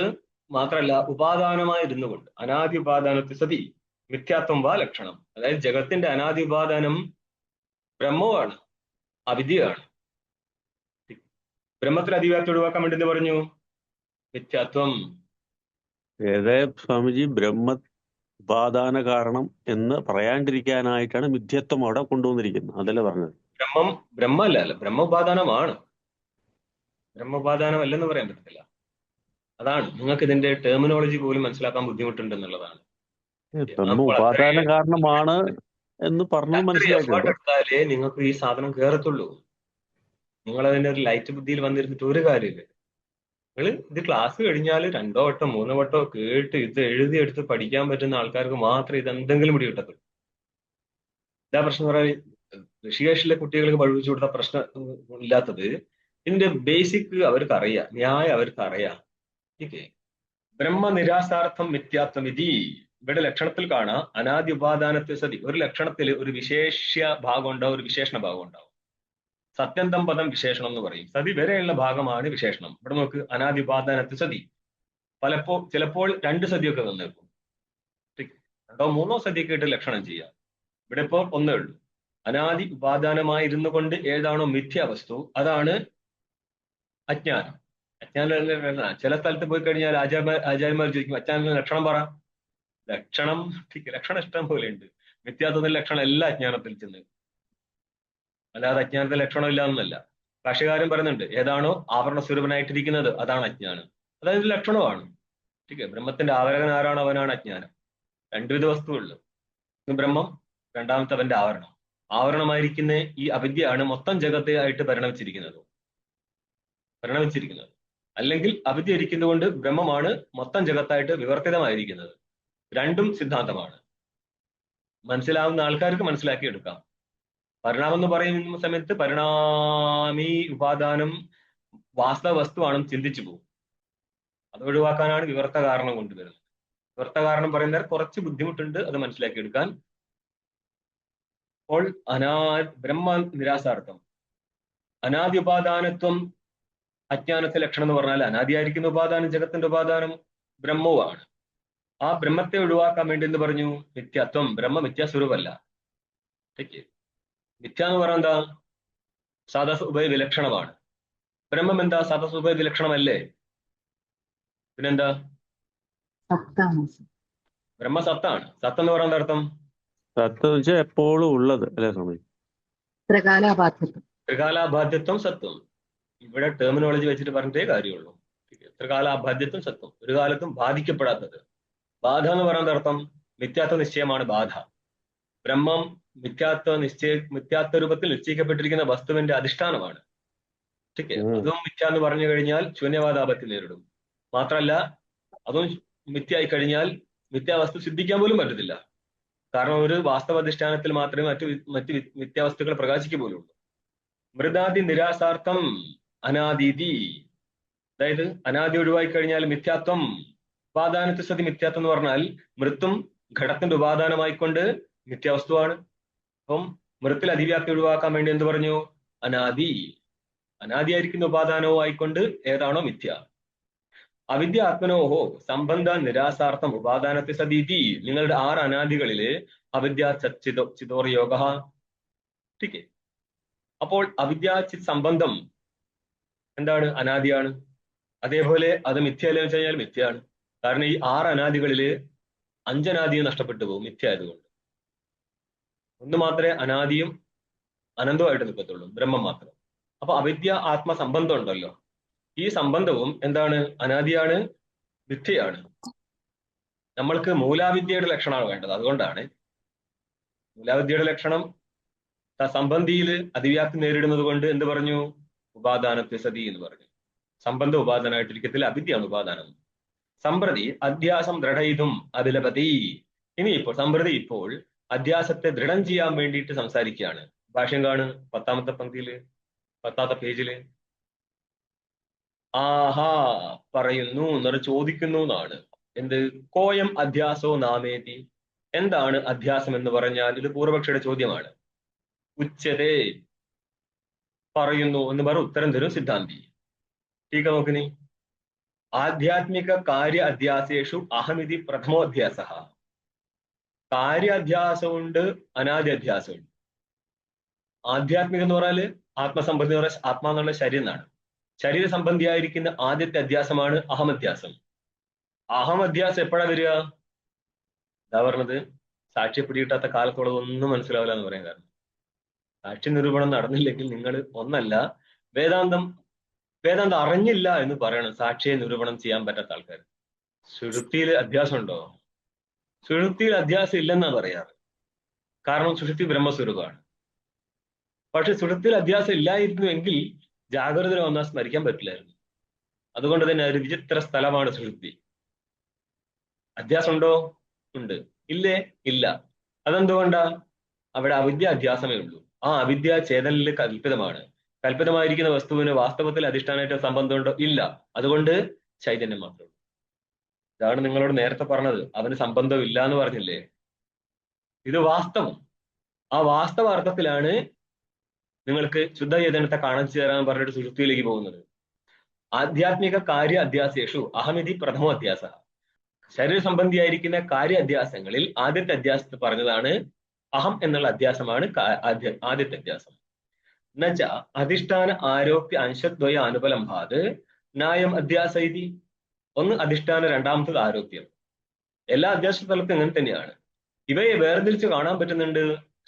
മാത്രമല്ല, ഉപാദാനമായിരുന്നു കൊണ്ട് അനാദി ഉപാദാനത്വ സതി മിഥ്യാത്വം വാ ലക്ഷണം. അതായത് ജഗത്തിന്റെ അനാദി ഉപാദാനം ബ്രഹ്മമാണ്, അവിദ്യയാണ്. ബ്രഹ്മത്തിൽ അതിവ്യാപ്തി ഒഴിവാക്കാൻ വേണ്ടി എന്ത് പറഞ്ഞു? മിഥ്യാത്വം. സ്വാമിജി ബ്രഹ്മ ഉപാദാന കാരണം എന്ന് പറയാണ്ടിരിക്കാനായിട്ടാണ് മിഥ്യത്വം അവിടെ കൊണ്ടുവന്നിരിക്കുന്നത്, അതല്ലേ പറഞ്ഞത്? ബ്രഹ്മല്ല, ബ്രഹ്മ ഉപാദാനമാണ്. ബ്രഹ്മ ഉപാദാനം അല്ലെന്ന് പറയാൻ പറ്റത്തില്ല. അതാണ് നിങ്ങൾക്ക് ഇതിന്റെ ടെർമിനോളജി പോലും മനസ്സിലാക്കാൻ ബുദ്ധിമുട്ടുണ്ട് എന്നുള്ളതാണ്. ബ്രഹ്മ ഉപാദാന കാരണമാണ് എന്ന് പറഞ്ഞത് മനസ്സിലായിട്ടുണ്ട്. എടുത്താലേ നിങ്ങൾക്ക് ഈ സാധനം കയറത്തുള്ളൂ. നിങ്ങൾ അതിന്റെ ഒരു ലൈറ്റ് ബുദ്ധിയിൽ വന്നിരുന്നിട്ട് ഒരു കാര്യമില്ല. നിങ്ങൾ ഇത് ക്ലാസ് കഴിഞ്ഞാൽ 2 വട്ടം 3 വട്ടോ കേട്ട് ഇത് എഴുതിയെടുത്ത് പഠിക്കാൻ പറ്റുന്ന ആൾക്കാർക്ക് മാത്രമേ ഇത് എന്തെങ്കിലും പിടി കിട്ടത്തുള്ളൂ. ഇതാ പ്രശ്നം പറയാൻ ഋഷികേഷിലെ കുട്ടികൾക്ക് പഠിപ്പിച്ചു കൊടുത്ത പ്രശ്നം ഇല്ലാത്തത് ഇതിന്റെ ബേസിക് അവർക്ക് അറിയാം, ന്യായം അവർക്ക് അറിയാം. ഓക്കെ, ബ്രഹ്മ നിരാസാർത്ഥം മിഥ്യാത്വം ഇതി. ഇവിടെ ലക്ഷണത്തിൽ കാണാം അനാദി ഉപാദാനത്വ സതി. ഒരു ലക്ഷണത്തിൽ ഒരു വിശേഷ്യ ഭാഗം ഉണ്ടാവും, ഒരു വിശേഷണ ഭാഗം ഉണ്ടാവും. സത്യന്തം പദം വിശേഷണം എന്ന് പറയും. സതി വരെയുള്ള ഭാഗമാണ് വിശേഷണം. ഇവിടെ നോക്ക്, അനാദി ഉപാദാനത്വ സതി. ചിലപ്പോൾ 2 സതിയൊക്കെ വന്നേക്കും. 2ഓ 3ഓ സതിയൊക്കെ ഇട്ട് ലക്ഷണം ചെയ്യാം. ഇവിടെ ഇപ്പോൾ ഒന്നേ ഉള്ളൂ. അനാദി ഉപാദാനമായിരുന്നു കൊണ്ട് ഏതാണോ മിഥ്യാവസ്തു അതാണ് അജ്ഞാനം. ചില സ്ഥലത്ത് പോയി കഴിഞ്ഞാൽ ആചാര്യന്മാർ ചോദിക്കും, അജ്ഞാനത്തിന്റെ ലക്ഷണം പറ. ലക്ഷണം ഇഷ്ടം പോലെ ഉണ്ട്. മിഥ്യാത്വത്തിന്റെ ലക്ഷണം എല്ലാ അജ്ഞാനത്തിൽ ചെന്ന്, അല്ലാതെ അജ്ഞാനത്തിന്റെ ലക്ഷണം ഇല്ല എന്നല്ല. ഭാഷ്യകാരൻ പറയുന്നുണ്ട്, ഏതാണോ ആവരണ സ്വരൂപനായിട്ടിരിക്കുന്നത് അതാണ് അജ്ഞാനം, അതായത് ലക്ഷണമാണ്. ബ്രഹ്മത്തിന്റെ ആവരകൻ ആരാണോ അവനാണ് അജ്ഞാനം. 2 വിധ വസ്തുവുള്ളു. ബ്രഹ്മം, രണ്ടാമത്തെ അവന്റെ ആവരണം. ആവരണമായിരിക്കുന്ന ഈ അവിദ്യയാണ് മൊത്തം ജഗത്തെ ആയിട്ട് പരിണമിച്ചിരിക്കുന്നത്. അല്ലെങ്കിൽ അവിദ്യ ഇരിക്കുന്നത് കൊണ്ട് ബ്രഹ്മമാണ് മൊത്തം ജഗത്തായിട്ട് വിവർത്തിതമായിരിക്കുന്നത്. രണ്ടും സിദ്ധാന്തമാണ്. മനസ്സിലാവുന്ന ആൾക്കാർക്ക് മനസ്സിലാക്കി എടുക്കാം. പരിണാമം എന്ന് പറയുന്ന സമയത്ത് പരിണാമി ഉപാദാനം വാസ്തവ വസ്തുവാണെന്ന് ചിന്തിച്ചു പോകും. അത് ഒഴിവാക്കാനാണ് വിവർത്ത കാരണം കൊണ്ടുവരുന്നത്. വിവർത്ത കാരണം പറയുന്നത് കുറച്ച് ബുദ്ധിമുട്ടുണ്ട് അത് മനസ്സിലാക്കി എടുക്കാൻ. അപ്പോൾ ബ്രഹ്മ നിരാസാർത്ഥം, അനാദി ഉപാദാനത്വം അജ്ഞാനത്തെ ലക്ഷണം എന്ന് പറഞ്ഞാൽ അനാദിയായിരിക്കുന്ന ഉപാദാനം, ജഗത്തിന്റെ ഉപാദാനം ബ്രഹ്മവുമാണ്. ആ ബ്രഹ്മത്തെ ഒഴിവാക്കാൻ വേണ്ടി എന്ന് പറഞ്ഞു? മിഥ്യാത്വം. ബ്രഹ്മ മിഥ്യാസ്വരൂപമല്ല. മിഥ്യ എന്ന് പറഞ്ഞാൽ എന്താ? സദസുഭയ വിലക്ഷണമാണ്. ബ്രഹ്മം എന്താ? സദസുഭയ വിലക്ഷണമല്ലേ? പിന്നെന്താ? ബ്രഹ്മ സത്താണ്. സത്ത് എന്ന് പറയുന്ന അർത്ഥം സത്ത് എന്ന് വെച്ചാൽ എപ്പോഴും ഉള്ളത് അല്ലേ സ്വാമി? ത്രികാലാബാധ്യത്വം സത്വം. ഇവിടെ ടെർമിനോളജി വെച്ചിട്ട് പറഞ്ഞിട്ടേ കാര്യമുള്ളൂ. ത്രികാലാബാധ്യത്വം സത്വം, ഒരു കാലത്തും ബാധിക്കപ്പെടാത്തത്. ബാധ എന്ന് പറയുന്ന അർത്ഥം മിഥ്യാത്വ നിശ്ചയമാണ് ബാധ. ബ്രഹ്മം മിഥ്യാത്വ രൂപത്തിൽ നിശ്ചയിക്കപ്പെട്ടിരിക്കുന്ന വസ്തുവിന്റെ അധിഷ്ഠാനമാണ്. അതും മിഥ്യ എന്ന് പറഞ്ഞു കഴിഞ്ഞാൽ ശൂന്യവാദാപത്തിൽ നേരിടും. മാത്രമല്ല അതും മിഥ്യയായി കഴിഞ്ഞാൽ മിഥ്യാവസ്തു സിദ്ധിക്കാൻ പോലും പറ്റത്തില്ല. കാരണം ഒരു വാസ്തവാധിഷ്ഠാനത്തിൽ മാത്രമേ മറ്റ് മിഥ്യാവസ്തുക്കൾ പ്രകാശിക്കുക പോലും ഉള്ളൂ. മൃദാദി നിരാസാർത്ഥം അനാദീതി, അതായത് അനാദി ഒഴിവായി കഴിഞ്ഞാൽ മിഥ്യാത്വം. ഉപാദാനത്തെ സതി മിഥ്യാത്വം എന്ന് പറഞ്ഞാൽ മൃത്തും ഘടത്തിന്റെ ഉപാദാനമായിക്കൊണ്ട് മിഥ്യാവസ്തുവാണ്. അപ്പം മൃത്തിൽ അതിവ്യാപ്തി ഒഴിവാക്കാൻ വേണ്ടി എന്ത് പറഞ്ഞു? അനാദി. അനാദിയായിരിക്കുന്ന ഉപാദാനവും ആയിക്കൊണ്ട് ഏതാണോ മിഥ്യ. അവിദ്യ ആത്മനോഹോ സംബന്ധ നിരാസാർത്ഥം ഉപാദാനത്തെ സതീതി. നിങ്ങളുടെ 6 അനാദികളില് അവിദ്യ ചിതോർയോഗ. ടീക്കേ. അപ്പോൾ അവിദ്യാചിത് സംബന്ധം എന്താണ്? അനാദിയാണ്. അതേപോലെ അത് മിഥ്യയല്ല എന്ന് വെച്ച് കഴിഞ്ഞാൽ മിഥ്യയാണ്. കാരണം ഈ 6 അനാദികളില് 5 അനാദിയും നഷ്ടപ്പെട്ടു പോകും മിഥ്യ ആയതുകൊണ്ട്. ഒന്ന് മാത്രമേ അനാദിയും അനന്തവുമായിട്ട് നിൽക്കത്തുള്ളൂ, ബ്രഹ്മം മാത്രം. അപ്പൊ അവിദ്യ ആത്മസംബന്ധം ഉണ്ടല്ലോ, ഈ സംബന്ധവും എന്താണ്? അനാദിയാണ്, മിഥ്യയാണ്. നമ്മൾക്ക് മൂലാവിദ്യയുടെ ലക്ഷണമാണ് വേണ്ടത്. അതുകൊണ്ടാണ് മൂലാവിദ്യയുടെ ലക്ഷണം സംബന്ധിയിൽ അതിവ്യാപ്തി നേരിടുന്നത് കൊണ്ട് എന്ത് പറഞ്ഞു? ഉപാദാനത്തെ സതി എന്ന് പറഞ്ഞു. സംബന്ധ ഉപാദാനമായിട്ടിരിക്കത്തില്ല, അവിദ്യയാണ് ഉപാദാനം. സമ്പ്രതി അധ്യാസം ദൃഢയിതും അഭിലപതി. ഇനിയിപ്പോൾ സമ്പ്രതി ഇപ്പോൾ അധ്യാസത്തെ ദൃഢം ചെയ്യാൻ വേണ്ടിയിട്ട് സംസാരിക്കുകയാണ്. ഭാഷ്യം കാണു 10ാമത്തെ പങ്ക്തിയില്, 10ാമത്തെ പേജില്. ആഹാ പറയുന്നു എന്നൊരു ചോദിക്കുന്നു എന്നാണ്. എന്ത്? കോയം അധ്യാസോ നാമേതി. എന്താണ് അധ്യാസം എന്ന് പറഞ്ഞാൽ? ഇത് പൂർവപക്ഷിയുടെ ചോദ്യമാണ്. ഉച്ചതേ പറയുന്നു എന്ന് പറഞ്ഞ ഉത്തരം തരും സിദ്ധാന്തി. ടീക്ക നോക്കിനി. ആധ്യാത്മിക കാര്യ അധ്യാസേഷു അഹമിതി പ്രഥമോധ്യാസ. കാര്യ അധ്യാസമുണ്ട്, അനാദി അധ്യാസമുണ്ട്. ആധ്യാത്മികം എന്ന് പറഞ്ഞാല് ആത്മസംബന്ധി എന്ന് പറഞ്ഞാൽ ആത്മാന്നുള്ള ശരീരം എന്നാണ്. ശരീര സംബന്ധിയായിരിക്കുന്ന ആദ്യത്തെ അധ്യാസമാണ് അഹമധ്യാസം. അഹമധ്യാസം എപ്പോഴാ വരിക? എന്താ പറഞ്ഞത്? സാക്ഷി പിടികിട്ടാത്ത കാലത്തോളം ഒന്നും മനസ്സിലാവില്ല എന്ന് പറയാൻ കാരണം, സാക്ഷി നിരൂപണം നടന്നില്ലെങ്കിൽ നിങ്ങൾ ഒന്നല്ല വേദാന്തം അറിഞ്ഞില്ല എന്ന് പറയണം. സാക്ഷിയെ നിരൂപണം ചെയ്യാൻ പറ്റാത്ത ആൾക്കാർ. സുഷുപ്തിയിൽ അധ്യാസം ഉണ്ടോ? സുഷുപ്തിയിൽ അധ്യാസം ഇല്ലെന്നാ പറയാറ്. കാരണം സുഷുപ്തി ബ്രഹ്മസ്വരൂപമാണ്. പക്ഷെ സുഷുപ്തിയിൽ അധ്യാസം ഇല്ലായിരുന്നുവെങ്കിൽ ജാഗ്രത ഒന്നാം സ്മരിക്കാൻ പറ്റില്ലായിരുന്നു. അതുകൊണ്ട് തന്നെ ഒരു വിചിത്ര സ്ഥലമാണ് സുഷുപ്തി. അധ്യാസം ഉണ്ടോ? ഉണ്ട്. ഇല്ലേ? ഇല്ല. അതെന്തുകൊണ്ടാ? അവിടെ അവിദ്യ അധ്യാസമേ ഉള്ളൂ. ആ അവിദ്യ ചേതനിൽ കൽപ്പിതമാണ്. കൽപ്പിതമായിരിക്കുന്ന വസ്തുവിന് വാസ്തവത്തിൽ അധിഷ്ഠാനമായിട്ട് സംബന്ധമുണ്ടോ? ഇല്ല. അതുകൊണ്ട് ചൈതന്യം മാത്രമേ ഉള്ളൂ. ഇതാണ് നിങ്ങളോട് നേരത്തെ പറഞ്ഞത്, അവന് സംബന്ധം ഇല്ല എന്ന് പറഞ്ഞില്ലേ? ഇത് വാസ്തവം. ആ വാസ്തവ അർത്ഥത്തിലാണ് നിങ്ങൾക്ക് ശുദ്ധ ചൈതന്യത്തെ കാണിച്ചു തരാൻ പറഞ്ഞിട്ട് സുഷുപ്തിയിലേക്ക് പോകുന്നത്. ആധ്യാത്മിക കാര്യ അധ്യാസേഷു അഹമിതി പ്രഥമോ അധ്യാസ. ശരീര സംബന്ധിയായിരിക്കുന്ന കാര്യ അധ്യാസങ്ങളിൽ ആദ്യത്തെ അധ്യാസത്തിൽ പറഞ്ഞതാണ് അഹം എന്നുള്ള അധ്യാസമാണ് ആദ്യത്തെ അധ്യാസം. എന്നുവെച്ച അധിഷ്ഠാന ആരോപ്യ അംശദ്വയ അനുപലംഭാത് ന്യായം അധ്യാസ ഇതി. ഒന്ന് അധിഷ്ഠാന, രണ്ടാമത്തത് ആരോപ്യം. എല്ലാ അധ്യാസ സ്ഥലത്തും ഇങ്ങനെ തന്നെയാണ്. ഇവയെ വേർതിരിച്ച് കാണാൻ പറ്റുന്നുണ്ട്.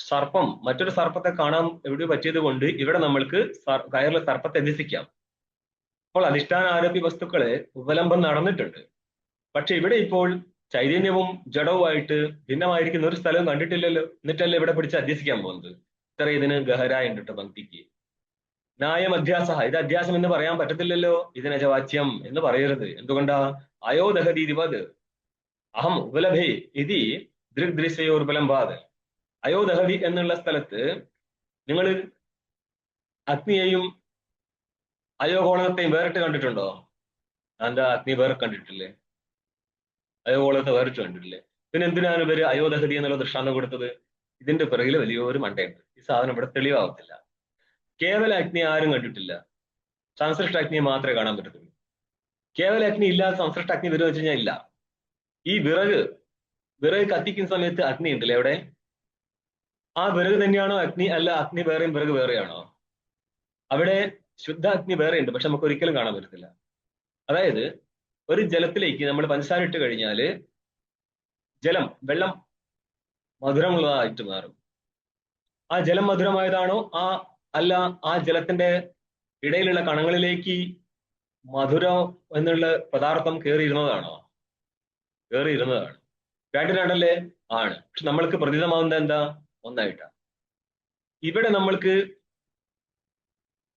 സർപ്പം മറ്റൊരു സർപ്പത്തെ കാണാൻ എവിടെ പറ്റിയത് കൊണ്ട് ഇവിടെ നമ്മൾക്ക് കയറിലെ സർപ്പത്തെ അധ്യസിക്കാം. അപ്പോൾ അധിഷ്ഠാന ആരോപ്യ വസ്തുക്കളെ ഉപലംബം നടന്നിട്ടുണ്ട്. പക്ഷെ ഇവിടെ ഇപ്പോൾ ചൈതന്യവും ജഡവുമായിട്ട് ഭിന്നമായിരിക്കുന്ന ഒരു സ്ഥലവും കണ്ടിട്ടില്ലല്ലോ. എന്നിട്ടല്ലേ ഇവിടെ പിടിച്ച് അധ്യസിക്കാൻ പോകുന്നത്. ഇത്ര ഇതിന് ഗഹരായുണ്ട് കേട്ടോ പങ്ക്തിക്ക്. ന്യായം അധ്യാസ, ഇത് അധ്യാസം എന്ന് പറയാൻ പറ്റത്തില്ലല്ലോ. ഇതിനജവാച്യം എന്ന് പറയരുത്. എന്തുകൊണ്ടാ? അയോദഹതീതിവത് അഹം ഉപലഭേ ഇതി ദൃഗ്ദൃശ്യോർബലംബാത്. അയോദഹതി എന്നുള്ള സ്ഥലത്ത് നിങ്ങൾ അഗ്നിയെയും അയോഗോളത്തെയും വേറിട്ട് കണ്ടിട്ടുണ്ടോ? എന്താ അഗ്നി വേറെ കണ്ടിട്ടില്ലേ? അയോഗോളത്തെ വേറിട്ട് കണ്ടിട്ടില്ലേ? പിന്നെ എന്തിനാണ് ഇവര് അയോദഹതി എന്നുള്ള ദൃഷ്ടാന്തം കൊടുത്തത്? ഇതിന്റെ പിറകിൽ വലിയൊരു മണ്ടയുണ്ട്. ഈ സാധനം ഇവിടെ തെളിവാകത്തില്ല. കേവല അഗ്നി ആരും കണ്ടിട്ടില്ല, സംസൃഷ്ട അഗ്നിയെ മാത്രമേ കാണാൻ പറ്റത്തുള്ളൂ. കേവല അഗ്നി ഇല്ലാതെ സംസൃഷ്ട അഗ്നി വരുമെന്ന് വെച്ച് കഴിഞ്ഞാൽ ഇല്ല. ഈ വിറക് കത്തിക്കുന്ന സമയത്ത് അഗ്നി ഉണ്ടല്ലേ എവിടെ? ആ വിറക് തന്നെയാണോ അഗ്നി, അല്ല അഗ്നി വേറെയും വിറക് വേറെയാണോ? അവിടെ ശുദ്ധ അഗ്നി വേറെ ഉണ്ട്, പക്ഷെ നമുക്ക് ഒരിക്കലും കാണാൻ പറ്റത്തില്ല. അതായത് ഒരു ജലത്തിലേക്ക് നമ്മൾ പഞ്ചസാര ഇട്ട് കഴിഞ്ഞാല് വെള്ളം മധുരമുള്ളതായിട്ട് മാറും. ആ ജലം മധുരമായതാണോ അല്ല ആ ജലത്തിന്റെ ഇടയിലുള്ള കണങ്ങളിലേക്ക് മധുരം എന്നുള്ള പദാർത്ഥം കയറിയിരുന്നതാണ്. രണ്ടല്ലേ ആണ്. പക്ഷെ നമ്മൾക്ക് പ്രതീതമാവുന്നത് എന്താ? ഒന്നായിട്ടാണ്. ഇവിടെ നമ്മൾക്ക്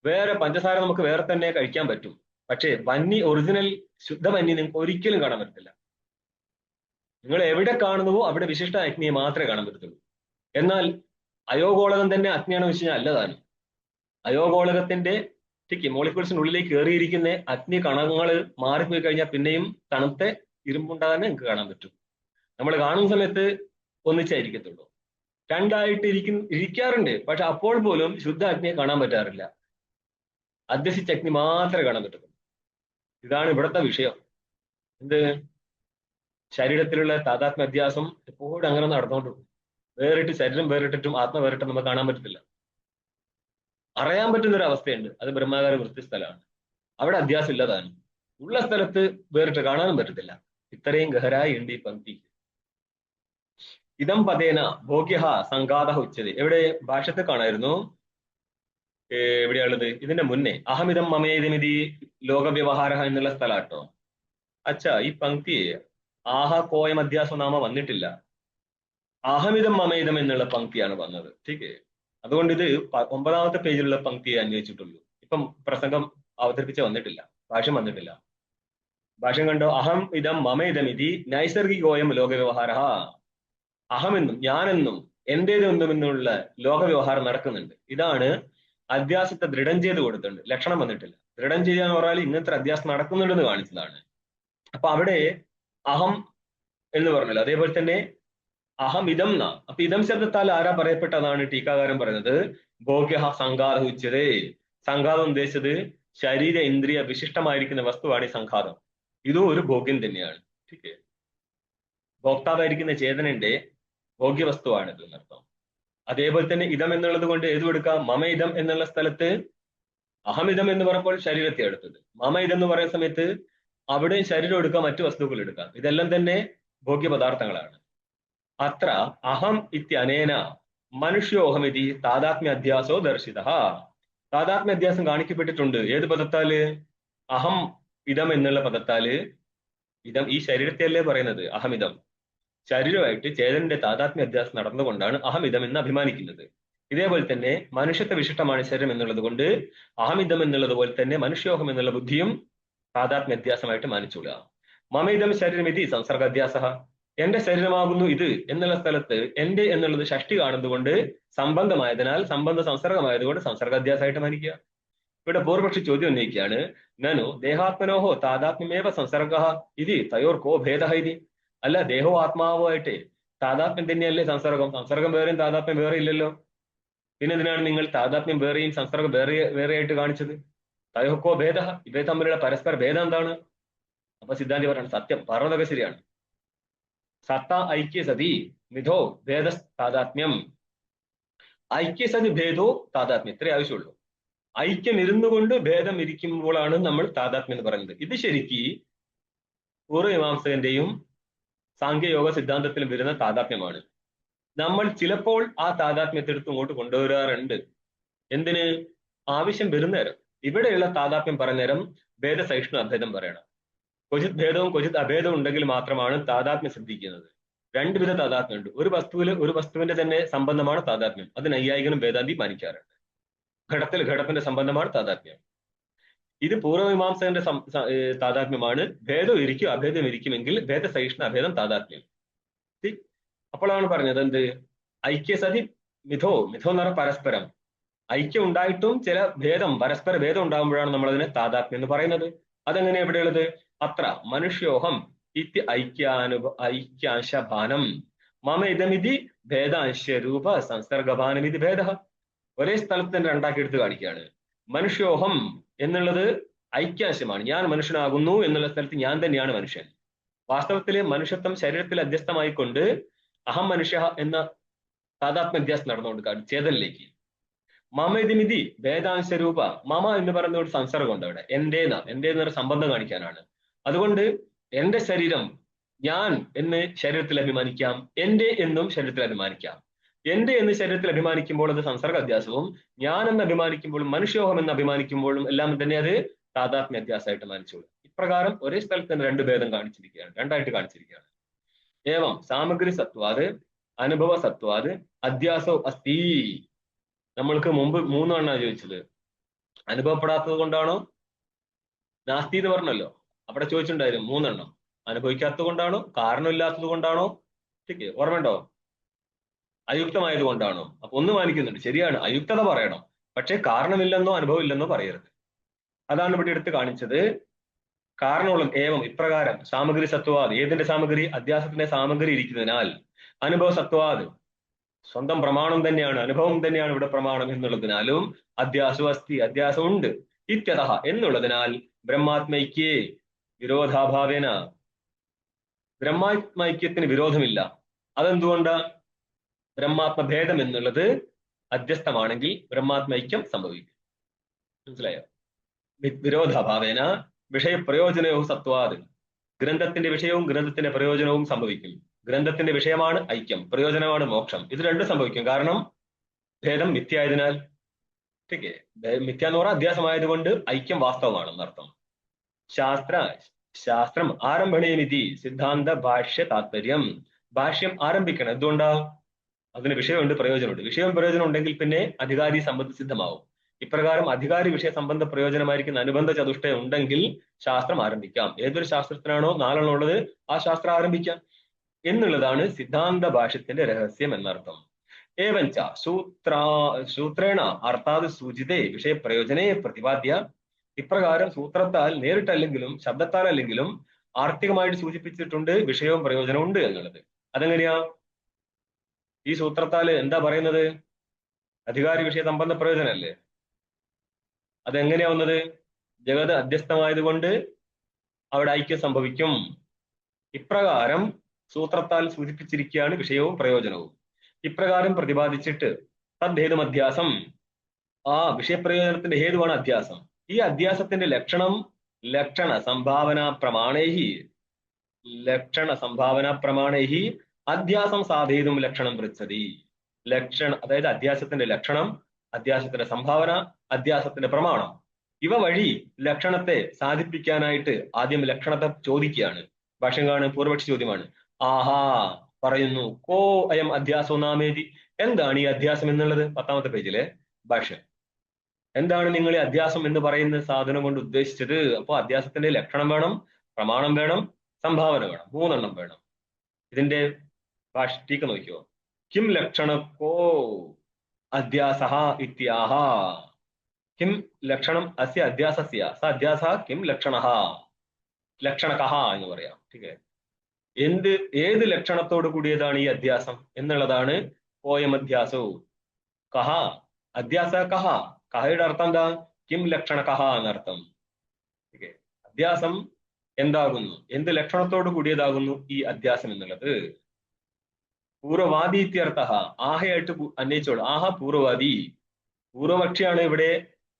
വേറെ പഞ്ചസാര നമുക്ക് വേറെ തന്നെ കഴിക്കാൻ പറ്റും, പക്ഷേ ഒറിജിനൽ ശുദ്ധ വന്നി നിങ്ങൾക്ക് ഒരിക്കലും കാണാൻ പറ്റത്തില്ല. നിങ്ങൾ എവിടെ കാണുന്നുവോ അവിടെ വിശിഷ്ട അഗ്നിയെ മാത്രമേ കാണാൻ പറ്റത്തുള്ളൂ. എന്നാൽ അയോഗോളകം തന്നെ അഗ്നിയാണെന്ന് വെച്ച് കഴിഞ്ഞാൽ അല്ലതാണ്. അയോഗോളകത്തിന്റെ മോളിക്യൂൾസിനുള്ളിലേക്ക് കയറിയിരിക്കുന്ന അഗ്നി കണങ്ങൾ മാറിപ്പോയി കഴിഞ്ഞാൽ പിന്നെയും തണുത്ത ഇരുമ്പുണ്ടാകാൻ നിങ്ങൾക്ക് കാണാൻ പറ്റും. നമ്മൾ കാണുന്ന സമയത്ത് ഒന്നിച്ചായിരിക്കത്തുള്ളൂ. രണ്ടായിട്ട് ഇരിക്കാറുണ്ട്, പക്ഷെ അപ്പോൾ പോലും ശുദ്ധ അഗ്നിയെ കാണാൻ പറ്റാറില്ല. അധ്യസിച്ച അഗ്നി മാത്രമേ കാണാൻ പറ്റത്തുള്ളൂ. ഇതാണ് ഇവിടുത്തെ വിഷയം. എന്ത്? ശരീരത്തിലുള്ള താതാത്മ്യ അധ്യാസം എപ്പോഴും അങ്ങനെ നടന്നുകൊണ്ടിരിക്കും. ശരീരം വേറിട്ടിട്ടും ആത്മ വേറിട്ടും നമുക്ക് കാണാൻ പറ്റത്തില്ല. അറിയാൻ പറ്റുന്ന ഒരു അവസ്ഥയുണ്ട്, അത് ബ്രഹ്മാകാര വൃത്തി സ്ഥലമാണ്. അവിടെ അധ്യാസം ഇല്ലതാണ്. ഉള്ള സ്ഥലത്ത് വേറിട്ട് കാണാനും പറ്റത്തില്ല. ഇത്രയും ഗഹരായി ഉണ്ട് ഈ പങ്ക്തി. ഇതം പദേന ഭോഗ്യ സംഘാത ഉച്ചത്. എവിടെ? ഭാഷ്യത്തെ കാണായിരുന്നു. എവിടെയുള്ളത്? ഇതിന്റെ മുന്നേ അഹമിതം മമേതമിതി ലോകവ്യവഹാര എന്നുള്ള സ്ഥലാട്ടോ. അച്ഛാ, ഈ പങ്ക്തി കോയം അധ്യാസം നാമ വന്നിട്ടില്ല. അഹമിതം മമേതം എന്നുള്ള പങ്ക്തിയാണ് വന്നത്. ठीक. അതുകൊണ്ട് ഇത് 9ാമത്തെ പേജിലുള്ള പങ്ക്തിയെ അന്വേഷിച്ചിട്ടുള്ളൂ. ഇപ്പം പ്രസംഗം അവതരിപ്പിച്ച വന്നിട്ടില്ല, ഭാഷ്യം വന്നിട്ടില്ല. ഭാഷ്യം കണ്ടോ? അഹം ഇതം മമേതമിതി നൈസർഗികോയം ലോകവ്യവഹാര. അഹമെന്നും ഞാനെന്നും എന്റേതെന്നും എന്നുള്ള ലോകവ്യവഹാരം നടക്കുന്നുണ്ട്. ഇതാണ് അധ്യാസത്തെ ദൃഢം ചെയ്ത് കൊടുത്തിട്ടുണ്ട്. ലക്ഷണം വന്നിട്ടില്ല. ദൃഢം ചെയ്യാന്ന് പറഞ്ഞാൽ ഇങ്ങനത്തെ അധ്യാസം നടക്കുന്നുണ്ടെന്ന് കാണിച്ചതാണ്. അപ്പൊ അവിടെ അഹം എന്ന് പറഞ്ഞല്ലോ. അതേപോലെ തന്നെ അഹം ഇതം ന. അപ്പൊ ഇതം ശബ്ദത്താൽ ആരാ പറയപ്പെട്ടതാണ്? ടീക്കാകാരൻ പറയുന്നത് ഭോഗ്യ സംഘാതം ഉച്ചതേ. സംഘാതം ഉദ്ദേശിച്ചത് ശരീര ഇന്ദ്രിയ വിശിഷ്ടമായിരിക്കുന്ന വസ്തുവാണ് ഈ സംഘാതം. ഇതും ഒരു ഭോഗ്യം തന്നെയാണ്. ठीक. ഭോക്താവായിരിക്കുന്ന ചേതനന്റെ ഭോഗ്യ വസ്തുവാണ് ഇത് എന്നർത്ഥം. അതേപോലെ തന്നെ ഇതം എന്നുള്ളത് കൊണ്ട് ഏത് കൊടുക്കാം? മമ ഇതം എന്നുള്ള സ്ഥലത്ത് അഹമിതം എന്ന് പറയുമ്പോൾ ശരീരത്തെ എടുത്തത്. മമ ഇതം എന്ന് പറയുന്ന സമയത്ത് അവിടെ ശരീരം എടുക്കാം, മറ്റു വസ്തുക്കൾ എടുക്കാം. ഇതെല്ലാം തന്നെ ഭോഗ്യ പദാർത്ഥങ്ങളാണ്. അത്ര അഹം ഇത്യനേന മനുഷ്യോഹമിതി താതാത്മ്യ അധ്യാസോ ദർശിത. താതാത്മ്യ അധ്യാസം കാണിക്കപ്പെട്ടിട്ടുണ്ട്. ഏത് പദത്താല്? അഹം ഇതം എന്നുള്ള പദത്താല്. ഇതം ഈ ശരീരത്തെയല്ലേ പറയുന്നത്? അഹമിതം ശരീരമായിട്ട് ചേതനന്റെ താതാത്മ്യ അധ്യാസം നടന്നുകൊണ്ടാണ് അഹമിതം എന്ന് അഭിമാനിക്കുന്നത്. ഇതേപോലെ തന്നെ മനുഷ്യത്വ വിശിഷ്ടമാണ് ശരീരം എന്നുള്ളത് കൊണ്ട് അഹമിതം എന്നുള്ളത് പോലെ തന്നെ മനുഷ്യോഹം എന്നുള്ള ബുദ്ധിയും താതാത്മ്യ അധ്യാസമായിട്ട് മാനിച്ചുകൊള്ളുക. മമയിതം ശരീരമിതി സംസർഗാധ്യാസ. എന്റെ ശരീരമാകുന്നു ഇത് എന്നുള്ള സ്ഥലത്ത് എന്റെ എന്നുള്ളത് ഷഷ്ടി കാണുന്നതുകൊണ്ട് സംബന്ധമായതിനാൽ സംബന്ധ സംസർഗമായതുകൊണ്ട് സംസർഗാധ്യാസമായിട്ട് മാനിക്കുക. ഇവിടെ പൂർവപക്ഷി ചോദ്യം ഉന്നയിക്കുകയാണ്. നനു ദേഹാത്മനോഹോ താതാത്മ്യമേവ സംസർഗ ഇത് തയോർക്കോ ഭേദ ഇതി. അല്ല, ദേഹവും ആത്മാവുമായിട്ട് താതാത്മ്യം തന്നെയല്ലേ സംസർഗം? സംസർഗം വേറെയും താതാത്മ്യം വേറെ ഇല്ലല്ലോ. പിന്നെ എന്തിനാണ് നിങ്ങൾ താതാത്മ്യം വേറെയും സംസർഗം വേറെയായിട്ട് കാണിച്ചത്? തയോർക്കോ ഭേദ. ഇവയെ തമ്മിലുള്ള പരസ്പര ഭേദം എന്താണ്? അപ്പൊ സിദ്ധാന്തി പറയണം സത്യം പറഞ്ഞതൊക്കെ ശരിയാണ്. സത്ത ഐക്യസതി മിഥോ ഭേദ താതാത്മ്യം. ഐക്യസതി ഭേദോ താതാത്മ്യം, ഇത്രേ ആവശ്യമുള്ളൂ. ഐക്യം ഇരുന്നുകൊണ്ട് ഭേദം ഇരിക്കുമ്പോഴാണ് നമ്മൾ താതാത്മ്യം എന്ന് പറയുന്നത്. ഇത് ശരിക്ക് പൂർവ്വമീമാംസകന്റെയും സാംഖ്യയോഗ സിദ്ധാന്തത്തിലും വരുന്ന താതാത്മ്യമാണ്. നമ്മൾ ചിലപ്പോൾ ആ താതാത്മ്യത്തെ എടുത്ത് ഇങ്ങോട്ട് കൊണ്ടുവരാറുണ്ട്. എന്തിന്? ആവശ്യം വരുന്നേരം. ഇവിടെയുള്ള താതാത്മ്യം പറയുന്നേരം ഭേദസഹിഷ്ണു അഭേദം പറയണം. ക്വചിത് ഭേദവും ക്വചിത് അഭേദവും ഉണ്ടെങ്കിൽ മാത്രമാണ് താതാത്മ്യം സിദ്ധിക്കുന്നത്. രണ്ടുവിധ താതാത്മ്യമുണ്ട്. ഒരു വസ്തുവിന്റെ തന്നെ സംബന്ധമാണ് താതാത്മ്യം. അത് നൈയായികനും വേദാന്തി മാനിക്കാറുണ്ട്. ഘടത്തിന്റെ സംബന്ധമാണ് താതാത്മ്യം. ഇത് പൂർവ്വമീമാംസകന്റെ താതാത്മ്യമാണ്. ഭേദം ഇരിക്കും അഭേദം ഇരിക്കുമെങ്കിൽ ഭേദസഹിഷ്ണു അഭേദം താതാത്മ്യം. അപ്പോഴാണ് പറഞ്ഞത് എന്ത്? ഐക്യസതി മിഥോ മിഥോ എന്ന് പറഞ്ഞാൽ പരസ്പരം. ഐക്യം ഉണ്ടായിട്ടും ചില ഭേദം, പരസ്പര ഭേദം ഉണ്ടാകുമ്പോഴാണ് നമ്മൾ അതിനെ താദാത്മ്യം എന്ന് പറയുന്നത്. അതെങ്ങനെ എവിടെയുള്ളത്? അത്ര മനുഷ്യോഹം ഇത്യ ഐക്യാംശഭാനം മമ ഇതമിതി ഭേദാംശരൂപ സംസർഗഭാനമിതി ഭേദ. ഒരേ സ്ഥലത്ത് തന്നെ രണ്ടാക്കി എടുത്ത് കാണിക്കുകയാണ്. മനുഷ്യോഹം എന്നുള്ളത് ഐക്യാംശമാണ്, ഞാൻ മനുഷ്യനാകുന്നു എന്നുള്ള സ്ഥലത്ത് ഞാൻ തന്നെയാണ് മനുഷ്യൻ. വാസ്തവത്തില് മനുഷ്യത്വം ശരീരത്തിൽ അധ്യസ്ഥമായിക്കൊണ്ട് അഹം മനുഷ്യ എന്ന താദാത്മ്യ അധ്യാസം നടന്നുകൊണ്ട് ചേതനിലേക്ക്. മമ ഇതിമിതി ഭേദാംശരൂപ, മമ എന്ന് പറയുന്ന ഒരു സംസർഗമുണ്ട് അവിടെ. എന്റേന്നൊരു സംബന്ധം കാണിക്കാനാണ്. അതുകൊണ്ട് എന്റെ ശരീരം, ഞാൻ എന്ന് ശരീരത്തിൽ അഭിമാനിക്കാം, എന്റെ എന്നും ശരീരത്തിൽ അഭിമാനിക്കാം. എന്റെ എന്ന് ശരീരത്തിൽ അഭിമാനിക്കുമ്പോൾ അത് സംസർഗ അധ്യാസവും, ഞാൻ എന്ന് അഭിമാനിക്കുമ്പോഴും മനുഷ്യോഹം എന്ന് അഭിമാനിക്കുമ്പോഴും എല്ലാം തന്നെ അത് താദാത്മ്യ അധ്യാസമായിട്ട് മാനിച്ചോളൂ. ഇപ്രകാരം ഒരേ സ്ഥലത്ത് തന്നെ രണ്ട് ഭേദം കാണിച്ചിരിക്കുകയാണ്, രണ്ടായിട്ട് കാണിച്ചിരിക്കുകയാണ്. ഏവം സാമഗ്രി സത്വാത് അനുഭവ സത്വാത് അധ്യാസോ അസ്തി. നമ്മൾക്ക് മുമ്പ് 3 എണ്ണമാണ് ചോദിച്ചത്. അനുഭവപ്പെടാത്തത് കൊണ്ടാണോ? നാസ്തി എന്ന് പറഞ്ഞല്ലോ. അവിടെ ചോദിച്ചിട്ടുണ്ടായിരുന്നു 3 എണ്ണം. അനുഭവിക്കാത്തത് കൊണ്ടാണോ? കാരണമില്ലാത്തത് കൊണ്ടാണോ? ठीक ഓർമ്മയുണ്ടോ? അയുക്തമായത് കൊണ്ടാണോ? അപ്പൊ ഒന്ന് മാനിക്കുന്നുണ്ട്, ശരിയാണ്, അയുക്തത പറയണം, പക്ഷെ കാരണമില്ലെന്നോ അനുഭവം ഇല്ലെന്നോ പറയരുത്. അതാണ് ഇവിടെ എടുത്ത് കാണിച്ചത്. കാരണമുള്ള ഏവം ഇപ്രകാരം സാമഗ്രി സത്വാദ്, ഏതിന്റെ സാമഗ്രി? അധ്യാസത്തിന്റെ സാമഗ്രി ഇരിക്കുന്നതിനാൽ. അനുഭവ സത്വാദ്, സ്വന്തം പ്രമാണം തന്നെയാണ്, അനുഭവം തന്നെയാണ് ഇവിടെ പ്രമാണം എന്നുള്ളതിനാലും അധ്യാസു അസ്തി, അധ്യാസം ഉണ്ട്. ഇത്യത എന്നുള്ളതിനാൽ ബ്രഹ്മാത്മൈക്യേ വിരോധാഭാവേന, ബ്രഹ്മാത്മൈക്യത്തിന് വിരോധമില്ല. അതെന്തുകൊണ്ടാ? ബ്രഹ്മാത്മഭേദം എന്നുള്ളത് അധ്യസ്ഥമാണെങ്കിൽ ബ്രഹ്മാത്മൈക്യം സംഭവിക്കും. മനസ്സിലായോ? വിരോധാഭാവേന വിഷയപ്രയോജനവും സത്വാദ്, ഗ്രന്ഥത്തിന്റെ വിഷയവും ഗ്രന്ഥത്തിന്റെ പ്രയോജനവും സംഭവിക്കും. ഗ്രന്ഥത്തിന്റെ വിഷയമാണ് ഐക്യം, പ്രയോജനമാണ് മോക്ഷം. ഇത് രണ്ടും സംഭവിക്കും. കാരണം ഭേദം മിഥ്യായതിനാൽ. മിഥ്യ എന്ന് പറഞ്ഞാൽ അധ്യാസമായതുകൊണ്ട് ഐക്യം വാസ്തവമാണെന്നർത്ഥം. ശാസ്ത്രം ആരംഭണീയമിതി സിദ്ധാന്ത ഭാഷ്യ താത്പര്യം. ഭാഷ്യം ആരംഭിക്കണം. എന്തുകൊണ്ടാ? അതിന് വിഷയമുണ്ട്, പ്രയോജനമുണ്ട്. വിഷയവും പ്രയോജനം ഉണ്ടെങ്കിൽ പിന്നെ അധികാരി സംബന്ധ സിദ്ധമാവും. ഇപ്രകാരം അധികാരി വിഷയ സംബന്ധ പ്രയോജനമായിരിക്കുന്ന അനുബന്ധ ചതുഷ്ടയം ഉണ്ടെങ്കിൽ ശാസ്ത്രം ആരംഭിക്കാം. ഏതൊരു ശാസ്ത്രത്തിനാണോ 4 എണ്ണം ഉള്ളത് ആ ശാസ്ത്രം ആരംഭിക്കാം എന്നുള്ളതാണ് സിദ്ധാന്ത ഭാഷ്യത്തിന്റെ രഹസ്യം എന്നർത്ഥം. ഏവഞ്ച സൂത്രേണ അർത്ഥാത് സൂചിതേ വിഷയപ്രയോജനേ പ്രതിപാദ്യ. ഇപ്രകാരം സൂത്രത്താൽ നേരിട്ടല്ലെങ്കിലും ശബ്ദത്താൽ അല്ലെങ്കിലും ആർത്തികമായിട്ട് സൂചിപ്പിച്ചിട്ടുണ്ട് വിഷയവും പ്രയോജനവും ഉണ്ട് എന്നുള്ളത്. അതെങ്ങനെയാ? ഈ സൂത്രത്താല് എന്താ പറയുന്നത്? അധികാരി വിഷയ സംബന്ധ പ്രയോജനല്ലേ? അതെങ്ങനെയാവുന്നത്? ജഗത് അധ്യസ്ഥമായതുകൊണ്ട് അവിടെ ഐക്യം സംഭവിക്കും. ഇപ്രകാരം സൂത്രത്താൽ സൂചിപ്പിച്ചിരിക്കുകയാണ് വിഷയവും പ്രയോജനവും. ഇപ്രകാരം പ്രതിപാദിച്ചിട്ട് തദ്ഹേതും അധ്യാസം, ആ വിഷയപ്രയോജനത്തിന്റെ ഹേതുവാണ് അധ്യാസം. ഈ അധ്യാസത്തിന്റെ ലക്ഷണം ലക്ഷണ സംഭാവന പ്രമാണൈഹി അധ്യാസം സാധയിതും ലക്ഷണം പൃച്ഛതി. അതായത് അധ്യാസത്തിന്റെ ലക്ഷണം, അധ്യാസത്തിന്റെ സംഭാവന, അധ്യാസത്തിന്റെ പ്രമാണം, ഇവ വഴി ലക്ഷണത്തെ സാധിപ്പിക്കാനായിട്ട് ആദ്യം ലക്ഷണത്തെ ചോദിക്കുകയാണ്. ഭാഷ്യകാണ്, പൂർവക്ഷി ചോദ്യമാണ്. ആഹാ പറയുന്നു, കോ അയം അധ്യാസോ നാമേതി, എന്താണ് ഈ അധ്യാസം എന്നുള്ളത്? 10ാമത്തെ പേജിലെ ഭാഷ്യം. എന്താണ് നിങ്ങൾ ഈ അധ്യാസം എന്ന് പറയുന്ന സാധനം കൊണ്ട് ഉദ്ദേശിച്ചത്? അപ്പോ അധ്യാസത്തിന്റെ ലക്ഷണം വേണം, പ്രമാണം വേണം, സംഭാവന വേണം, 3 എണ്ണം വേണം. ഇതിന്റെ ഭാഷ്യം നോക്കിയോ. കിം ലക്ഷണക്കോ അധ്യാസഃ ഇത്യാഹ. കിം ലക്ഷണം അസ്യ അധ്യാസസ്യ സ അധ്യാസഃ കിം ലക്ഷണഃ ലക്ഷണകഃ എന്ന് പറയാം. ഏത് ലക്ഷണത്തോട് കൂടിയതാണ് ഈ അധ്യാസം എന്നുള്ളതാണ് പോയം അധ്യാസവും. കഹ അധ്യാസ കഹ, കഹയുടെ അർത്ഥം എന്താ? കിം ലക്ഷണകഃ എന്നർത്ഥം. അധ്യാസം എന്താകുന്നു, എന്ത് ലക്ഷണത്തോട് കൂടിയതാകുന്നു ഈ അധ്യാസം എന്നുള്ളത്? പൂർവവാദി ഇത്യർത്ഥ, ആഹയായിട്ട് അന്വയിച്ചോളൂ. ആഹ പൂർവവാദി, പൂർവപക്ഷിയാണ് ഇവിടെ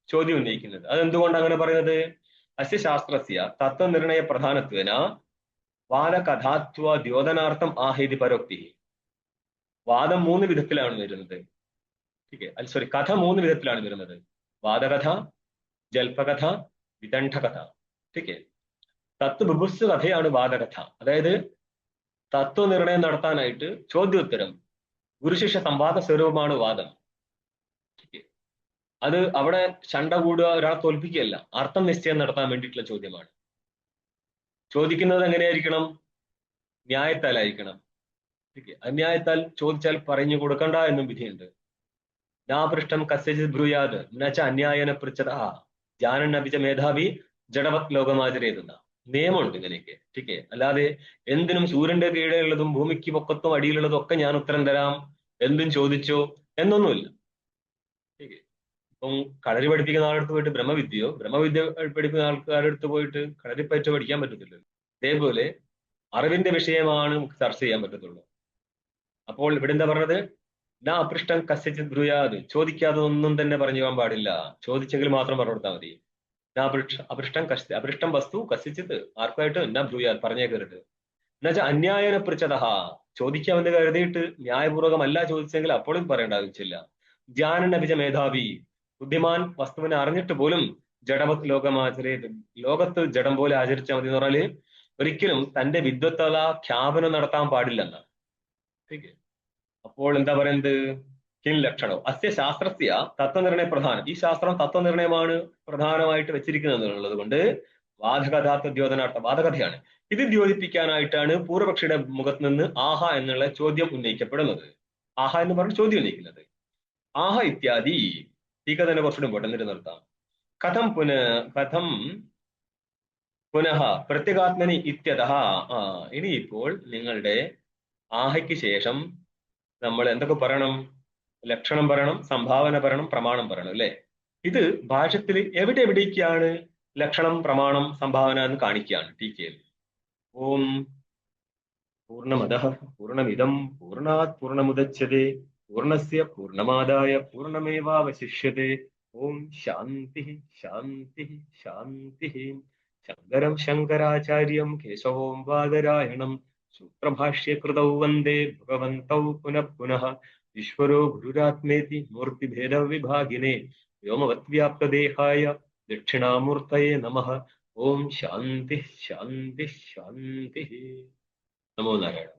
ചോദ്യം ഉന്നയിക്കുന്നത്. അതെന്തുകൊണ്ട് അങ്ങനെ പറയുന്നത്? അസ്യ ശാസ്ത്രസ്യ തത്വനിർണയ പ്രധാനത്വേന വാദകഥാത്വ ദ്യോതനാർത്ഥം ആഹേതി പരോക്തി. വാദം 3 വിധത്തിലാണ് വരുന്നത്. കഥ 3 വിധത്തിലാണ് വരുന്നത്. വാദകഥ, ജൽപകഥ, വിദണ്ഡകഥ. തത്വബുഭുസ് കഥയാണ് വാദകഥ. അതായത് തത്വനിർണയം നടത്താനായിട്ട് ചോദ്യോത്തരം, ഗുരുശിഷ്യ സംവാദ സ്വരൂപമാണ് വാദം. അത് അവിടെ ശണ്ട കൂടുക, ഒരാളെ തോൽപ്പിക്കുകയല്ല, അർത്ഥം നിശ്ചയം നടത്താൻ വേണ്ടിയിട്ടുള്ള ചോദ്യമാണ്. ചോദിക്കുന്നത് എങ്ങനെയായിരിക്കണം? ന്യായത്താലായിരിക്കണം. അന്യായത്താൽ ചോദിച്ചാൽ പറഞ്ഞു കൊടുക്കണ്ട എന്നും വിധിയുണ്ട്. നാപൃഷ്ടം കസ്യചിത് ബ്രൂയാത് എന്നുവെച്ചാൽ അന്യായന പൃച്ഛത ജാനൻ അഭിജ മേധാവി ജഡവത് ലോകമാചരേതുന്ന നിയമമുണ്ട് ഇങ്ങനെയൊക്കെ. അല്ലാതെ എന്തിനും സൂര്യന്റെ കീഴെയുള്ളതും ഭൂമിക്ക് പൊക്കത്തും അടിയിലുള്ളതും ഒക്കെ ഞാൻ ഉത്തരം തരാം, എന്തും ചോദിച്ചോ എന്നൊന്നുമില്ല. ഇപ്പം കളരി പഠിപ്പിക്കുന്ന ആളടുത്ത് പോയിട്ട് ബ്രഹ്മവിദ്യ പഠിപ്പിക്കുന്ന ആൾക്കാരുടെ അടുത്ത് പോയിട്ട് കളരിപ്പയറ്റ പഠിക്കാൻ പറ്റത്തില്ലല്ലോ. അതേപോലെ അറിവിന്റെ വിഷയമാണ് നമുക്ക് ചർച്ച ചെയ്യാൻ പറ്റത്തുള്ളൂ. അപ്പോൾ ഇവിടെ എന്താ പറഞ്ഞത്? നാ അപൃഷ്ടം കസ്യചിത് ബ്രൂയാത്, ചോദിക്കാതെ ഒന്നും തന്നെ പറഞ്ഞു പോകാൻ പാടില്ല, ചോദിച്ചെങ്കിൽ മാത്രം പറഞ്ഞു കൊടുത്താൽ മതി. അപൃഷ്ടം വസ്തു കസ്യചിത്, ആർക്കായിട്ട് എന്നാ ബ്രൂയാത് പറഞ്ഞേക്കരുത്. എന്നുവെച്ചാൽ അന്യായന പൃച്ഛത, ചോദിക്കാമെന്ന് കരുതിയിട്ട് ന്യായപൂർവകമല്ല ചോദിച്ചെങ്കിൽ അപ്പോഴും പറയേണ്ട ആവശ്യമില്ല. ജ്ഞാനൻ അഭിജ മേധാവി, ബുദ്ധിമാൻ വസ്തുവിനെ അറിഞ്ഞിട്ട് പോലും ജഡവത് ലോകമാചരേത്, ലോകത്ത് ജഡം പോലെ ആചരിച്ചാൽ മതി എന്ന് പറഞ്ഞാല് ഒരിക്കലും തന്റെ വിദ്വത്തത ഖ്യാപനം നടത്താൻ പാടില്ലെന്നാണ്. അപ്പോൾ എന്താ പറയുന്നത്? കിം ലക്ഷണോ അസ്യ ശാസ്ത്രസ്യ തത്വനിർണയ പ്രധാനം, ഈ ശാസ്ത്രം തത്വനിർണയമാണ് പ്രധാനമായിട്ട് വെച്ചിരിക്കുന്നത് എന്നുള്ളത് കൊണ്ട് വാദകഥാത്വദ്യോതനാർത്ഥം, വാദകഥയാണ്. ഇത് ദ്യോതിപ്പിക്കാനായിട്ടാണ് പൂർവപക്ഷിയുടെ മുഖത്ത് നിന്ന് ആഹ എന്നുള്ള ചോദ്യം ഉന്നയിക്കപ്പെടുന്നത്. ആഹ എന്ന് പറഞ്ഞ് ചോദ്യം ഉന്നയിക്കുന്നത്. ആഹ ഇത്യാദി ഈ കഥ തന്നെ കുറച്ചുകൂടി പെട്ടെന്നിട്ട് നിർത്താം. കഥം പുനഃ പ്രത്യേകാത്മനി ഇത്യതഃ. ഇനിയിപ്പോൾ നിങ്ങളുടെ ആഹയ്ക്ക് ശേഷം നമ്മൾ എന്തൊക്കെ പറയണം? ലക്ഷണം പറയണം, സംഭാവന പറയണം, പ്രമാണം പറയണം അല്ലെ? ഇത് ഭാഷ്യത്തിൽ എവിടെയൊക്കെയാണ് ലക്ഷണം, പ്രമാണം, സംഭാവന എന്ന് കാണിക്കുകയാണ് ടീക്കയിൽ. ഓം പൂർണ്ണമദഃ പൂർണ്ണമിദം പൂർണ്ണാത് പൂർണ്ണമുദച്യതേ പൂർണ്ണസ്യ പൂർണ്ണമാദായ പൂർണ്ണമേവാവശിഷ്യതേ. ഓം ശാന്തി ശാന്തി ശാന്തി. ശങ്കരം ശങ്കരാചാര്യം കേശവം ബാദരായണം സൂത്രഭാഷ്യകൃതൗ വന്ദേ ഭഗവന്തൗ പുനഃ പുനഃ. ഈശ്വരോ ഗുരുരാത്മേതി മൂർത്തിഭേദവിഭാഗിനേ വ്യോമവദ്വ്യാപ്തദേഹായ ദക്ഷിണാമൂർത്തയേ നമഃ. ഓം ശാന്തി ശാന്തി ശാന്തി. നമോ നാരായണ.